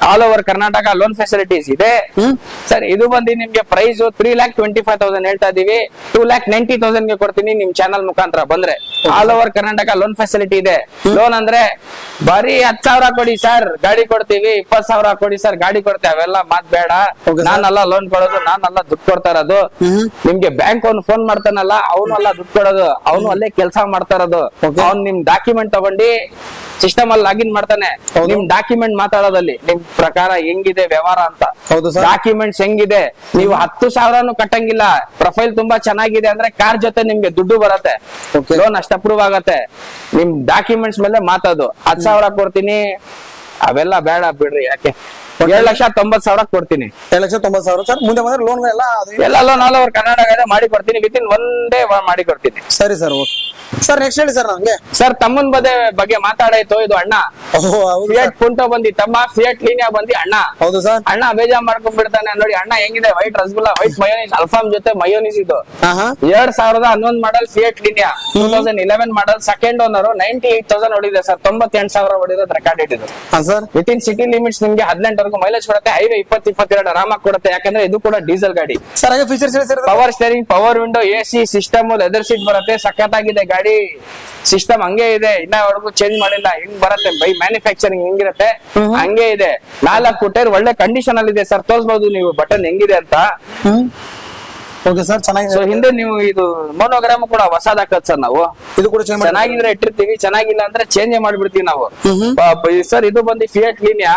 all over Karnataka loan facilities ಇದೆ ಸರ್. ಇದು ಬಂದು ನಿಮ್ಗೆ ಪ್ರೈಸ್ 3,25,000 ಹೇಳ್ತಾ ಇದೀವಿ. 2,90,000 ಗೆ ಕೊಡ್ತೀನಿ ನಿಮ್ ಚಾನಲ್ ಮುಖಾಂತರ ಬಂದ್ರೆ. All over Karnataka loan facility ಇದೆ. ಲೋನ್ ಅಂದ್ರೆ ಬರೀ 10,000 ಕೊಡಿ ಸರ್ ಗಾಡಿ ಕೊಡ್ತೀವಿ, 20,000 ಕೊಡಿ ಸರ್ ಗಾಡಿ ಕೊಡ್ತೀವಿ, ಅವೆಲ್ಲ ಮಾತ್ ಬೇಡ. ನಾನಲ್ಲ ಲೋನ್ ಕೊಡೋದು, ನಾನಲ್ಲ ದುಡ್ಡು ಕೊಡ್ತಾ ಇರೋದು. ನಿಮ್ಗೆ ಬ್ಯಾಂಕ್ ಅವ್ನು ಫೋನ್ ಮಾಡ್ತಾನಲ್ಲ, ಅವನು ಅಲ್ಲ ದುಡ್ಡು ಕೊಡೋದು, ಅವನು ಅಲ್ಲೇ ಕೆಲಸ ಮಾಡ್ತಾ ಇರೋದು. ಅವ್ನು ನಿಮ್ ಡಾಕ್ಯುಮೆಂಟ್ ತಗೊಂಡು ಸಿಸ್ಟಮ್ ಅಲ್ಲಿ ಲಾಗಿನ್ ಮಾಡ್ತಾನೆ. ನಿಮ್ ಡಾಕ್ಯುಮೆಂಟ್ ಮಾತಾಡೋದಲ್ಲಿ ನಿಮ್ ಪ್ರಕಾರ ಹೆಂಗಿದೆ ವ್ಯವಹಾರ ಅಂತ, ಡಾಕ್ಯುಮೆಂಟ್ಸ್ ಹೆಂಗಿದೆ. ನೀವು 10,000 ಕಟ್ಟಂಗಿಲ್ಲ. ಪ್ರೊಫೈಲ್ ತುಂಬಾ ಚೆನ್ನಾಗಿದೆ ಅಂದ್ರೆ ಕಾರ್ ಜೊತೆ ನಿಮ್ಗೆ ದುಡ್ಡು ಬರತ್ತೆ, ಲೋನ್ ಅಷ್ಟು ಅಪ್ರೂವ್ ಆಗತ್ತೆ. ನಿಮ್ ಡಾಕ್ಯುಮೆಂಟ್ಸ್ ಮೇಲೆ ಮಾತಾಡು. 10,000 ಕೊಡ್ತೀನಿ, ಅವೆಲ್ಲ ಬೇಡ ಬಿಡ್ರಿ. ಯಾಕೆ 7,90,000 ಕೊಡ್ತೀನಿ. 7,90,000 ಸರ್. ಮುಂದೆ ಬಂದ್ರೆ ಲೋನ್ ಎಲ್ಲ ಲೋನ್ ಆಲ್ ಓವರ್ ಕರ್ನಾಟಕ ಮಾಡಿ ಕೊಡ್ತೀನಿ. ವಿತ್ ಇನ್ 1 ಡೇ ಮಾಡಿ ಕೊಡ್ತೀನಿ. ಸರಿ ಸರ್. ಸರ್ ನೆಕ್ಸ್ಟ್ ಹೇಳಿ ಸರ್. ನಂಗೆ ಸರ್ ತಮ್ಮನ್ ಬಗ್ಗೆ ಮಾತಾಡಾಯ್ತು. ಇದು ಅಣ್ಣ ಫಿಯಟ್ ಪುಂಟೋ ಬಂದಿ, ತಮ್ಮ ಫಿಯಟ್ ಲೀನಿಯಾ ಬಂದಿ ಅಣ್ಣ. ಹೌದು ಸರ್. ಅಣ್ಣ ಬೇಜಾರ್ ಮಾಡ್ಕೊಂಡ್ ಬಿಡ್ತಾನೆ ನೋಡಿ. ಅಣ್ಣ ಹೆಂಗಿದೆ, white rasgulla, white mayonnaise, alfaham ಜೊತೆ ಮಯೋನೀಸ್. ಇದು 2011 ಮಾಡಲ್ ಫಿಯಟ್ ಲೀನಿಯಾ, 2011 ಮಾಡಲ್, ಸೆಕೆಂಡ್ ಓನರ್, 98,000 ಹೊಡಿದೆ ಸರ್. 98,000 ಹೊಡಿರೋದು ರೆಕಾರ್ಡೆಡ್ ಇದು sir. With in city limits ನಿಮ್ಗೆ 18 ಮೈಲೇಜ್ ಕೊಡುತ್ತೆ. ಹೈವೇ 20-22 ಆರಾಮಾಗಿ ಕೊಡುತ್ತೆ, ಯಾಕಂದ್ರೆ ಇದು ಕೂಡ ಡೀಸೆಲ್ ಗಾಡಿ ಸರ್. ಹಾಗೆ ಫೀಚರ್ಸ್ ಹೇಳಿ sir. Power steering, power window, AC system, leather seat ಬರುತ್ತೆ. ಸಖತ್ತಾಗಿದೆ ಗಾಡಿ. ಸಿಸ್ಟಮ್ ಹಂಗೆ ಇದೆ, ಇನ್ನವರೆಗೂ ಚೇಂಜ್ ಮಾಡಿಲ್ಲ. ಹಿಂಗ್ ಬರುತ್ತೆ ಬೈ ಮ್ಯಾನುಫ್ಯಾಕ್ಚರಿಂಗ್ ಹೆಂಗಿರುತ್ತೆ ಹಂಗೆ ಇದೆ. 4 ಟೈರ್ ಒಳ್ಳೆ ಕಂಡೀಷನ್ ಅಲ್ಲಿ ಇದೆ ಸರ್. ತೋರಿಸಬಹುದು ನೀವು ಬಟನ್ ಹೆಂಗಿದೆ ಅಂತ. ಓಕೆ ಸರ್, ಚೆನ್ನಾಗಿದೆ. ಸೊ ಹಿಂದೆ ನೀವು ಇದು ಮೋನೋಗ್ರಾಮ್ ಕೂಡ ಹೊಸದಾಕತ್ ಸರ್. ನಾವು ಇದು ಕೂಡ ಚೆನ್ನಾಗಿದ್ರೆ ಇಟ್ಟಿರ್ತೀವಿ, ಚೆನ್ನಾಗಿಲ್ಲ ಅಂದ್ರೆ ಚೇಂಜ್ ಮಾಡ್ಬಿಡ್ತೀವಿ ನಾವು ಸರ್. ಇದು ಬಂದು ಫಿಯಟ್ ಲೀನಿಯಾ,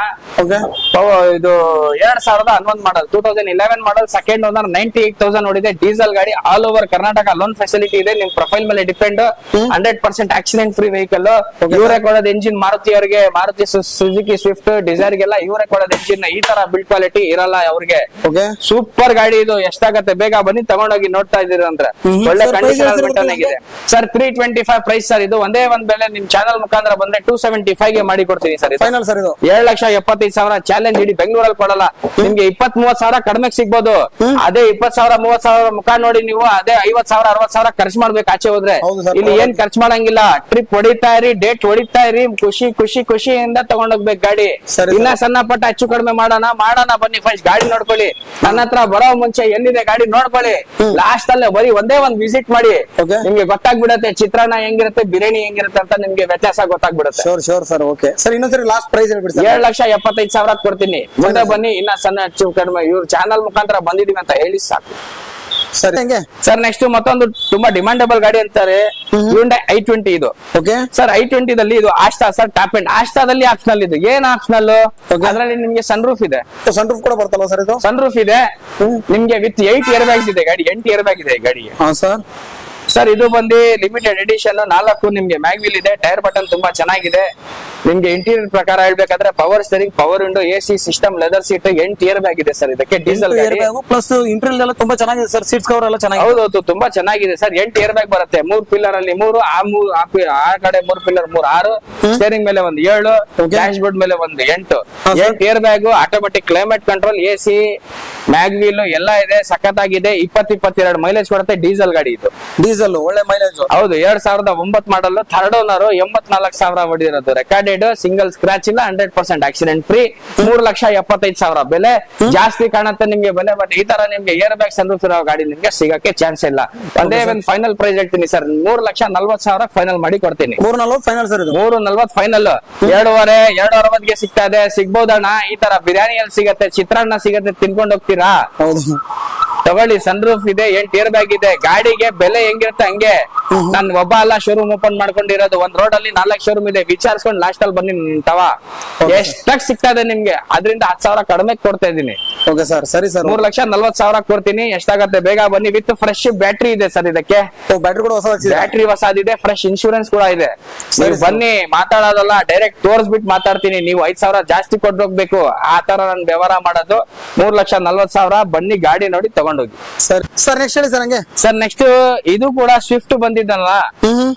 ಇದು 2011 ಮಾಡಲ್, 2011 ಮಾಡಲ್, ಸೆಕೆಂಡ್ ಓನರ್, 98,000 ನೋಡಿದೆ. ಡೀಸೆಲ್ ಗಾಡಿ, all over Karnataka loan facility ಇದೆ. ನಿಮ್ ಪ್ರೊಫೈಲ್ ಮೇಲೆ ಡಿಪೆಂಡ್. 100% accident free vehicle. ಇವರೇ ಕೊಡೋದು ಎಂಜಿನ್. ಮಾರುತಿ ಅವರಿಗೆ, ಮಾರುತಿ ಸುಜುಕಿ ಸ್ವಿಫ್ಟ್ ಡಿಸೈರ್ ಗೆಲ್ಲ ಇವರೇ ಕೊಡೋದು ಎಂಜಿನ್. ಈ ತರ ಬಿಲ್ಡ್ ಕ್ವಾಲಿಟಿ ಇರಲ್ಲ ಅವ್ರಿಗೆ. ಸೂಪರ್ ಗಾಡಿ ಇದು. ಎಷ್ಟಾಗತ್ತೆ ಬೇಗ ಬನ್ನಿ ತಗೊಂಡೋಗಿ. ನೋಡ್ತಾ ಇದೀರಿ ಅಂದ್ರೆ ಒಳ್ಳೆ ಕಂಡೀಷನ್ ಆಗಿದೆ ಸರ್. 325 price sir. ಇದು ಒಂದೇ ಒಂದ್ ಬೆಲೆ. ನಿಮ್ ಚಾನಲ್ ಮುಖಾಂತರ ಬಂದ್ರೆ 275 ಗೆ ಮಾಡಿ ಕೊಡ್ತೀನಿ ಸರ್. Final sir. ಇದು 7,75,000 ಚಾಲೆಂಜ್. ಇಡೀ ಬೆಂಗಳೂರಲ್ಲಿ ಕೊಡಲ್ಲ ನಿಮ್ಗೆ. 20-30,000 ಕಡಿಮೆಗೆ ಸಿಗ್ಬೋದು. ಅದೇ 20,000-30,000 ಮುಖ ನೋಡಿ ನೀವು ಅದೇ 50,000-60,000 ಖರ್ಚು ಮಾಡ್ಬೇಕು ಆಚೆ ಹೋದ್ರೆ. ಇಲ್ಲಿ ಏನ್ ಖರ್ಚು ಮಾಡಂಗಿಲ್ಲ. ಟ್ರಿಪ್ ಹೊಡಿತಾ ಇರಿ, ಡೇಟ್ ಹೊಡಿತಾ ಇರಿ, ಖುಷಿಯಿಂದ ತಗೊಂಡೋಗ್ಬೇಕು ಗಾಡಿ. ಇನ್ನ ಸಣ್ಣ ಪಟ್ಟ ಹೆಚ್ಚು ಕಡಿಮೆ ಮಾಡೋಣ ಬನ್ನಿ. ಫಸ್ಟ್ ಗಾಡಿ ನೋಡ್ಕೊಳ್ಳಿ. ನನ್ನ ಹತ್ರ ಬರೋ ಮುಂಚೆ ಎಲ್ಲಿದೆ ಗಾಡಿ ನೋಡ್ಕೊಳ್ಳಿ. ಬನ್ನಿ, ಲಾಸ್ಟ್ ಅಲ್ಲೇ ಬರೀ ಒಂದೇ ಒಂದ್ ವಿಸಿಟ್ ಮಾಡಿ, Okay. ನಿಮ್ಗೆ ಗೊತ್ತಾಗ್ಬಿಡತ್ತೆ ಚಿತ್ರಾನ್ನ ಹೆಂಗಿರುತ್ತೆ, ಬಿರಿಯಾನಿ ಹೆಂಗಿರುತ್ತೆ ಅಂತ ನಿಮ್ಗೆ ವ್ಯತ್ಯಾಸ ಗೊತ್ತಾಗ್ಬಿಡುತ್ತೆ. Sure sir. ಓಕೆ ಸರ್, ಇನ್ನೊಂದ್ಸರಿ ಲಾಸ್ಟ್ ಪ್ರೈಸ್ ಹೇಳ್ಬಿಡಿ ಸರ್. 7,75,000 ಕೊಡ್ತೀನಿ. ಮುಂದೆ ಬನ್ನಿ, ಇನ್ನ ಸಣ್ಣ ಹೆಚ್ಚು ಕಡಿಮೆ ಇವ್ರ ಚಾನಲ್ ಮುಖಾಂತರ ಬಂದಿದೀವಿ ಅಂತ ಹೇಳಿ ಸಾಕು. ಸರಿ, ಹೆಂಗೆ ಸರ್ ನೆಕ್ಸ್ಟ್ ಮತ್ತೊಂದು ತುಂಬಾ ಡಿಮಾಂಡಬಲ್ ಗಾಡಿ ಅಂತಾರೆ, Hyundai i20 ಇದು. ಓಕೆ ಸರ್ i20 ದಲ್ಲಿ ಇದು ಆಸ್ಟಾ ಸರ್, ಟಾಪ್ ಎಂಡ್ ಆಸ್ಟಾದಲ್ಲಿ ಆಪ್ಷನಲ್ ಇದು. ಏನ್ ಆಪ್ಷನಲ್? ಅದ್ರಲ್ಲಿ ನಿಮ್ಗೆ ಸನ್ ರೂಫ್ ಇದೆ, ಸನ್ ರೂಫ್ ಕೂಡ ಬರ್ತಲ್ಲ ಸರ್ ಇದು? ಸನ್ ರೂಫ್ ಇದೆ ನಿಮ್ಗೆ, ವಿತ್ 8 ಏರ್ ಬ್ಯಾಗ್ಸ್ ಇದೆ ಗಾಡಿ, 8 ಏರ್ ಬ್ಯಾಗ್ ಇದೆ ಗಾಡಿಗೆ. ಹಾ ಸರ್. ಸರ್ ಇದು ಬಂದು ಲಿಮಿಟೆಡ್ ಎಡಿಷನ್, 4 ನಿಮ್ಗೆ ಮ್ಯಾಗ್ವಿಲ್ ಇದೆ, ಟೈರ್ ಬಟನ್ ತುಂಬಾ ಚೆನ್ನಾಗಿದೆ. ನಿಮ್ಗೆ ಇಂಟೀರಿಯರ್ ಪ್ರಕಾರ ಹೇಳ್ಬೇಕಾದ್ರೆ power steering, power window, AC system, leather seat, 8 air bag ಇದೆ ಸರ್ ಇದಕ್ಕೆ. ಡೀಸೆಲ್ ಗಾಡಿ ಪ್ಲಸ್ ಇಂಟೀರಿಯರ್ ಎಲ್ಲ ತುಂಬಾ ಚೆನ್ನಾಗಿದೆ ಸರ್, ಸೀಟ್ಸ್ ಕವರ್ ಎಲ್ಲ ಚೆನ್ನಾಗಿದೆ. ಹೌದೌದು, ತುಂಬಾ ಚೆನ್ನಾಗಿದೆ ಸರ್. 8 ಏರ್ ಬ್ಯಾಗ್ ಬರುತ್ತೆ, 3 ಪಿಲ್ಲರ್ ಅಲ್ಲಿ 3, ಆ ಕಡೆ 3 ಪಿಲ್ಲರ್ 3, 6, ಸ್ಟೇರಿಂಗ್ ಮೇಲೆ ಒಂದು 7, ಡ್ಯಾಶ್ ಬೋರ್ಡ್ ಮೇಲೆ ಒಂದು 8 air bag, automatic climate control, AC, mag wheel ಎಲ್ಲ ಇದೆ, ಸಖತ್ತಾಗಿದೆ. 20-22 ಮೈಲೇಜ್ ಕೊಡುತ್ತೆ. ಡೀಸೆಲ್ ಗಾಡಿ ಇದು, ಡೀಸೆಲ್ ಒಳ್ಳೆ ಮೈಲೇಜ್. ಹೌದು, 2009 ಮಾಡಲ್, ಥರ್ಡ್ ಓನರ್, 84,000 ಹೊಡಿರೋದು, ರೆಕಾರ್ಡೆಡ್, ಸಿಂಗಲ್ ಸ್ಕ್ರಾಚ್ ಇಲ್ಲ, 100% ಆಕ್ಸಿಡೆಂಟ್ ಫ್ರೀ, 3,75,000 ಬೆಲೆ. ಜಾಸ್ತಿ ಕಾಣುತ್ತೆ ನಿಮ್ಗೆ ಬೆಲೆ, ಬಟ್ ಈ ತರ ನಿಮ್ಗೆ ಏರ್ ಬ್ಯಾಗ್ ಸನ್ ರೂಫ್ ಇರೋ ಗಾಡಿ ನಿಮ್ಗೆ ಸಿಗಕ್ಕೆ ಚಾನ್ಸ್ ಇಲ್ಲ. ಒಂದೇ ಒಂದು ಫೈನಲ್ ಪ್ರೈಸ್ ಹೇಳ್ತೀನಿ ಸರ್, 3,40,000 ಫೈನಲ್ ಮಾಡಿ ಕೊಡ್ತೀನಿ. 340 ಫೈನಲ್ ಸರ್ ಇದು? 340 ಫೈನಲ್. 2.5-2.60 ಸಿಗ್ತಾ ಇದೆ, ಸಿಗ್ಬೋದಣ್ಣ. ಈ ತರ ಬಿರಿಯಾನಿಯಲ್ಲಿ ಸಿಗತ್ತೆ, ಚಿತ್ರಾನ್ನ ಸಿಗತ್ತೆ, ತಿನ್ಕೊಂಡು ಹೋಗ್ತೀರಾ? ಹೌದು, ತಗೊಳ್ಳಿ. ಸನ್ ರೂಫ್ ಇದೆ, 8 ಏರ್ ಬ್ಯಾಗ್ ಇದೆ. ಗಾಡಿಗೆ ಬೆಲೆ ಹೆಂಗಿರುತ್ತೆ ಹಂಗೆ. ನಾನ್ ಒಬ್ಬ ಅಲ್ಲ ಶೋರೂಮ್ ಓಪನ್ ಮಾಡ್ಕೊಂಡಿರೋದು, ಒಂದ್ ರೋಡ್ ಅಲ್ಲಿ 4 ಶೋರೂಮ್ ಇದೆ. ವಿಚಾರಿಸ್ಕೊಂಡು ಲಾಸ್ಟ್ ಅಲ್ಲಿ ಬನ್ನಿ ನಿಂತವ, ಎಷ್ಟಾಗ್ ಸಿಗ್ತಾ ಇದೆ ನಿಮ್ಗೆ, ಅದರಿಂದ 10,000 ಕಡಿಮೆ ಕೊಡ್ತಾ ಇದೀನಿ. ಓಕೆ ಸರ್, ಸರಿ ಸರ್. 3,40,000 ಕೊಡ್ತೀನಿ. ಎಷ್ಟಾಗತ್ತೆ ಬೇಗ ಬನ್ನಿ. ವಿತ್ ಫ್ರೆಶ್ ಬ್ಯಾಟ್ರಿ ಇದೆ ಸರ್ ಇದಕ್ಕೆ. ಬ್ಯಾಟ್ರಿ ಕೂಡ ಹೊಸದಿದೆ, ಬ್ಯಾಟ್ರಿ ಹೊಸದಿದೆ, ಫ್ರೆಶ್ ಇನ್ಶೂರೆನ್ಸ್ ಕೂಡ ಇದೆ. ನೀವು ಬನ್ನಿ, ಮಾತಾಡೋದಲ್ಲ, ಡೈರೆಕ್ಟ್ ತೋರಿಸ್ಬಿಟ್ಟು ಮಾತಾಡ್ತೀನಿ. ನೀವು 5,000 ಜಾಸ್ತಿ ಕೊಟ್ಟೋಗ್ಬೇಕು, ಆ ತರ ನನ್ ವ್ಯವಹಾರ ಮಾಡೋದು. 3,40,000 ಬನ್ನಿ, ಗಾಡಿ ನೋಡಿ ತಗೊಂಡೋಗಿ. ಸರ್ ಸರ್ ನೆಕ್ಸ್ಟ್ ಹೇಳಿ ಸರ್. ಹಂಗೆ ಸರ್ ನೆಕ್ಸ್ಟ್ ಇದು ಕೂಡ ಸ್ವಿಫ್ಟ್ ಬಂದಿದ್ದಲ್ಲ,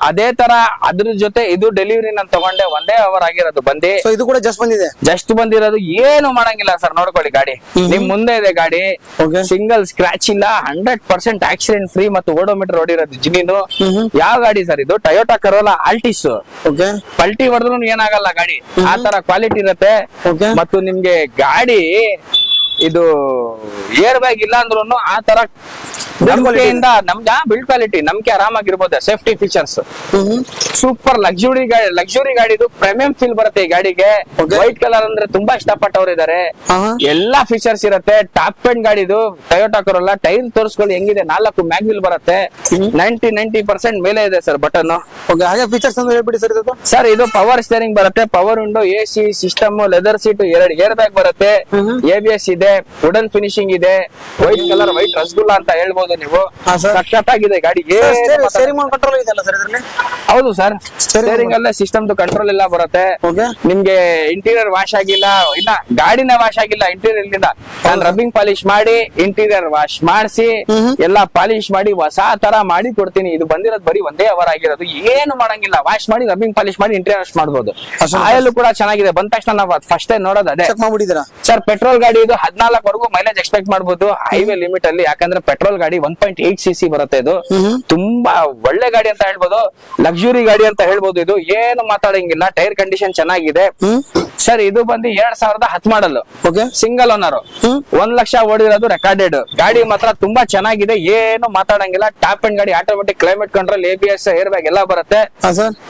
ಅದೇ ತರ ಅದ್ರ ಜೊತೆ ಇದು ಡೆಲಿವರಿ ನಾನು ತಗೊಂಡೆ, ಒಂದೇ ಅವರ್ ಆಗಿರೋದು ಬಂದಿ. ಇದು ಕೂಡ ಜಸ್ಟ್ ಬಂದಿರೋದು, ಏನು ಮಾಡಂಗಿಲ್ಲ ಸರ್. ನೋಡ್ಕೊಳ್ಳಿ ಗಾಡಿ ನಿಮ್ ಮುಂದೆ ಇದೆ ಗಾಡಿ, ಸಿಂಗಲ್ ಸ್ಕ್ರಾಚ್ ಇಲ್ಲ, 100% ಆಕ್ಸಿಡೆಂಟ್ ಫ್ರೀ ಮತ್ತು ಓಡೋಮೀಟರ್ ಓಡಿರೋದು ಜಿನಿನು. ಯಾವ ಗಾಡಿ ಸರ್ ಇದು? Toyota Corolla Altis. ಪಲ್ಟಿ ಹೊಡೆದ್ರು ಏನಾಗಲ್ಲ ಗಾಡಿ, ಆ ತರ ಕ್ವಾಲಿಟಿ ಇರುತ್ತೆ. ಮತ್ತು ನಿಮ್ಗೆ ಗಾಡಿ ಇದು ಏರ್ ಬ್ಯಾಗ್ ಇಲ್ಲ ಅಂದ್ರೂ ಆ ತರ ನಂಬಿಕೆಯಿಂದ ನಮ್ಗೆ ಬಿಲ್ಡ್ ಕ್ವಾಲಿಟಿ ನಮ್ಗೆ ಆರಾಮಾಗಿರ್ಬೋದು. ಸೇಫ್ಟಿ ಫೀಚರ್ಸ್ ಸೂಪರ್ ಲಕ್ಸುರಿ ಗಾಡಿ ಇದು. ಪ್ರೀಮಿಯಂ ಫೀಲ್ ಬರುತ್ತೆ ಈ ಗಾಡಿಗೆ. ವೈಟ್ ಕಲರ್ ಅಂದ್ರೆ ತುಂಬಾ ಇಷ್ಟಪಟ್ಟವ್ರು ಇದಾರೆ. ಎಲ್ಲಾ ಫೀಚರ್ಸ್ ಇರುತ್ತೆ. ಟಾಪ್ ಎಂಡ್ ಗಾಡಿ ಇದು, ಟೊಯೋಟಾ ಕರೋಲಾ. ಟೈರ್ ತೋರಿಸ್ಕೊಳ್ಳಿ ಹೆಂಗಿದೆ, 4 ಮ್ಯಾಗ್ವಿಲ್ ಬರುತ್ತೆ. 90% ಮೇಲೆ ಇದೆ ಸರ್ ಬಟನ್. ಹಾಗೆ ಫೀಚರ್ಸ್ ಅಂದ್ರೆ ಹೇಳ್ಬಿಡಿ ಸರ್. ಇದು ಸರ್ ಇದು ಪವರ್ ಸ್ಟೇರಿಂಗ್ ಬರುತ್ತೆ, power window, AC system, leather seat, 2 airbag ಬರುತ್ತೆ, ABS ಇದೆ, ವುಡನ್ ಫಿನಿಶಿಂಗ್ ಇದೆ, ವೈಟ್ ಕಲರ್, ವೈಟ್ ರಸಗುಲ್ಲ ಅಂತ ಹೇಳ್ಬೋದು ನೀವು. ಸಖತ್ತಾಗಿದೆ ಗಾಡಿ. ಹೌದು ಸರ್, ಸ್ಟೇರಿಂಗ್ ಅಲ್ಲೇ ಸಿಸ್ಟಮ್ ಕಂಟ್ರೋಲ್ ಎಲ್ಲ ಬರುತ್ತೆ. ನಿಮ್ಗೆ ಇಂಟೀರಿಯರ್ ವಾಶ್ ಆಗಿಲ್ಲ, ಇಲ್ಲ ಗಾಡಿನ ವಾಶ್ ಆಗಿಲ್ಲ ಇಂಟೀರಿಯರ್ ಇಂದ. ನಾನು ರಬ್ಬಿಂಗ್ ಪಾಲಿಶ್ ಮಾಡಿ, ಇಂಟೀರಿಯರ್ ವಾಶ್ ಮಾಡಿಸಿ, ಎಲ್ಲಾ ಪಾಲಿಶ್ ಮಾಡಿ ಹೊಸ ತರ ಮಾಡಿ ಕೊಡ್ತೀನಿ. ಇದು ಬಂದಿರೋದು ಬರೀ ಒಂದೇ ಅವರ್ ಆಗಿರೋದು, ಏನು ಮಾಡಂಗಿಲ್ಲ. ವಾಶ್ ಮಾಡಿ, ರಬ್ಬಿಂಗ್ ಪಾಲಿಶ್ ಮಾಡಿ, ಇಂಟೀರಿಯರ್ ವಾಶ್ ಮಾಡಬಹುದು. ಆಯಿಲ್ ಕೂಡ ಚೆನ್ನಾಗಿದೆ. ಬಂದ ತಕ್ಷಣ ನಾವು ಫಸ್ಟ್ ನೋಡೋದು ಅದೇ. ಸರ್ ಪೆಟ್ರೋಲ್ ಗಾಡಿ ಇದು, 14 ಮೈಲೇಜ್ ಎಕ್ಸ್ಪೆಕ್ಟ್ ಮಾಡಬಹುದು ಹೈವೇ ಲಿಮಿಟ್ ಅಲ್ಲಿ. ಯಾಕಂದ್ರೆ ಪೆಟ್ರೋಲ್ ಗಾಡಿ 1.8 cc ಬರುತ್ತೆ. ಇದು ತುಂಬಾ ಒಳ್ಳೆ ಗಾಡಿ ಅಂತ ಹೇಳ್ಬೋದು, ಲಕ್ಸುರಿ ಗಾಡಿ ಅಂತ ಹೇಳ್ಬೋದು. ಇದು ಏನು ಮಾತಾಡಂಗಿಲ್ಲ, ಟೈರ್ ಕಂಡೀಷನ್ ಚೆನ್ನಾಗಿದೆ ಸರ್. ಇದು ಬಂದು 2010 ಮಾಡಲ್, ಸಿಂಗಲ್ ಓನರ್, 1 ಲಕ್ಷ ಓಡಿರೋದು, ರೆಕಾರ್ಡೆಡ್ ಗಾಡಿ. ಮಾತ್ರ ತುಂಬಾ ಚೆನ್ನಾಗಿದೆ, ಏನು ಮಾತಾಡಂಗಿಲ್ಲ. ಟಾಪ್ ಅಂಡ್ ಗಾಡಿ, automatic climate control, ABS, air bag ಎಲ್ಲ ಬರುತ್ತೆ.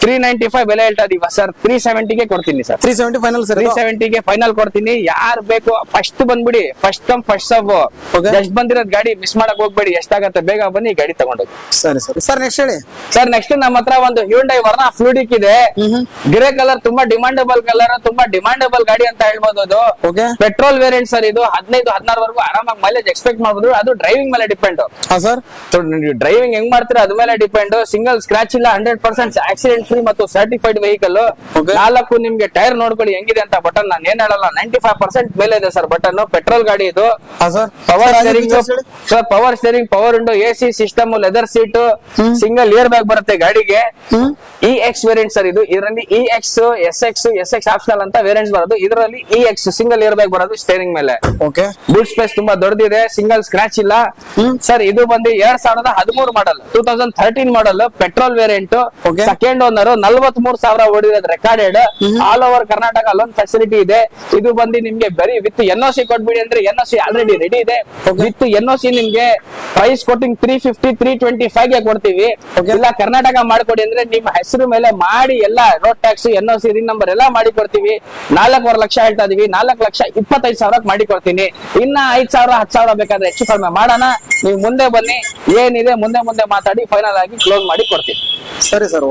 395 ಬೆಲೆ ಹೇಳ್ತಾ ಇದೀವಿ ಸರ್. 370 ಕೊಡ್ತೀನಿ ಸರ್. 370 final sir. 370 ಫೈನಲ್ ಕೊಡ್ತೀನಿ. ಯಾರು ಬೇಕು ಫಸ್ಟ್ ಬಂದ್ಬಿಡಿ, first come first serve. Just ಬಂದಿರೋದ್ ಗಾಡಿ ಮಿಸ್ ಮಾಡಕ್ ಹೋಗ್ಬೇಡಿ. ಎಷ್ಟಾಗತ್ತೆ ಬೇಗ ಬನ್ನಿ, ಗಾಡಿ ತಗೊಂಡೋಗಿ. ಸರಿ ಸರ್. ಸರ್ ನೆಕ್ಸ್ಟ್ ಹೇಳಿ ಸರ್. ನೆಕ್ಸ್ಟ್ ನಮ್ಮ ಹತ್ರ ಒಂದು Hyundai ವರ್ನಾ ಫ್ಲೂಯಿಡಿಕ್ ಇದೆ. ಗ್ರೇ ಕಲರ್, ತುಂಬಾ ಡಿಮಾಂಡಬಲ್ ಕಲರ್, ತುಂಬಾ ಡಿಮಾಂಡಬಲ್ ಗಾಡಿ ಅಂತ ಹೇಳ್ಬೋದು. ಅದು ಪೆಟ್ರೋಲ್ ವೇರಿಯಂಟ್ ಸರ್. ಇದು 15-16 ವರೆಗೂ ಆರಾಮಾಗಿ ಮೈಲೇಜ್ ಎಕ್ಸ್ಪೆಕ್ಟ್ ಮಾಡಬಹುದು. ಅದು ಡ್ರೈವಿಂಗ್ ಮೇಲೆ ಡಿಪೆಂಡ್. ಡ್ರೈವಿಂಗ್ ಹೆಂಗ್ ಮಾಡ್ತೀರಾ ಅದ್ರ ಮೇಲೆ ಡಿಪೆಂಡ್. ಸಿಂಗಲ್ ಸ್ಕ್ರಾಚ್ ಇಲ್ಲ, 100% ಆಕ್ಸಿಡೆಂಟ್ ಫ್ರೀ ಮತ್ತು ಸರ್ಟಿಫೈಡ್ ವೆಹಿಕಲ್. 4 ನಿಮ್ಗೆ ಟೈರ್ ನೋಡ್ಕೊಳ್ಳಿ ಹೆಂಗಿದೆ ಅಂತ. ಬಟನ್ ನಾನು ಏನ್ ಹೇಳಲ್ಲ, 95% ಮೇಲೆ ಇದೆ ಸರ್ ಬಟನ್. ಪೆಟ್ರೋಲ್ ಗಾಡಿ ಇದು. Power steering sir, power steering, power window, AC system, leather seat, single airbag ಬರುತ್ತೆ ಗಾಡಿಗೆ. EX ವೇರಿಯಂಟ್ ಸರ್ ಇದು. ಇದರಲ್ಲಿ EX, SX ಆಪ್ಷನಲ್ ಅಂತ ವೇರಿಯಂಟ್ಸ್ ಬರೋದು. ಇದರಲ್ಲಿ EX ಸಿಂಗಲ್ ಏರ್ ಬ್ಯಾಗ್ ಬರೋದು ಸ್ಟೇರಿಂಗ್ ಮೇಲೆ. ಓಕೆ, ಬೂಟ್ ಸ್ಪೇಸ್ ತುಂಬಾ ದೊಡ್ಡದಿದೆ, ಸಿಂಗಲ್ ಸ್ಕ್ರಾಚ್ ಇಲ್ಲ ಸರ್. ಇದು ಬಂದು 2013 model, 2013 model, petrol variant, second owner, 43,000 ಓಡಿರೋದು recorded. All over Karnataka loan facility ಇದೆ. ಇದು ಬಂದು ನಿಮ್ಗೆ ಬರೀ ವಿತ್ NOC ಕೊಟ್ಬಿಡಿ ಅಂದ್ರೆ NOC ಆಲ್ರೆಡಿ ರೆಡಿ ಇದೆ. ವಿತ್ NOC ನಿಮ್ಗೆ ಪ್ರೈಸ್ ಕೊಟ್ಟಿಂಗ್ 350 325 ಗೆ ಕೊಡ್ತೀವಿ. ಇಲ್ಲ ಕರ್ನಾಟಕ ಮಾಡ್ಕೊಡಿ ಅಂದ್ರೆ ನಿಮ್ಮ ಹೆಸರು ಮೇಲೆ ಮಾಡಿ ಎಲ್ಲ road tax NOC Rin number ಎಲ್ಲ ಮಾಡಿ ಕೊಡ್ತೀವಿ. 4.5 ಲಕ್ಷ ಹೇಳ್ತಾ ಇದೀವಿ, 4,25,000 ಮಾಡಿ ಕೊಡ್ತೀನಿ. ಇನ್ನ 5,000 10,000 ಬೇಕಾದ್ರೆ ಹೆಚ್ಚು ಕಡಿಮೆ ಮಾಡೋಣ. ನೀವು ಮುಂದೆ ಬನ್ನಿ, ಏನಿದೆ ಮುಂದೆ ಮಾತಾಡಿ ಫೈನಲ್ ಆಗಿ ಕ್ಲೋಸ್ ಮಾಡಿ ಕೊಡ್ತೀನಿ. ಸರಿ ಸರ್.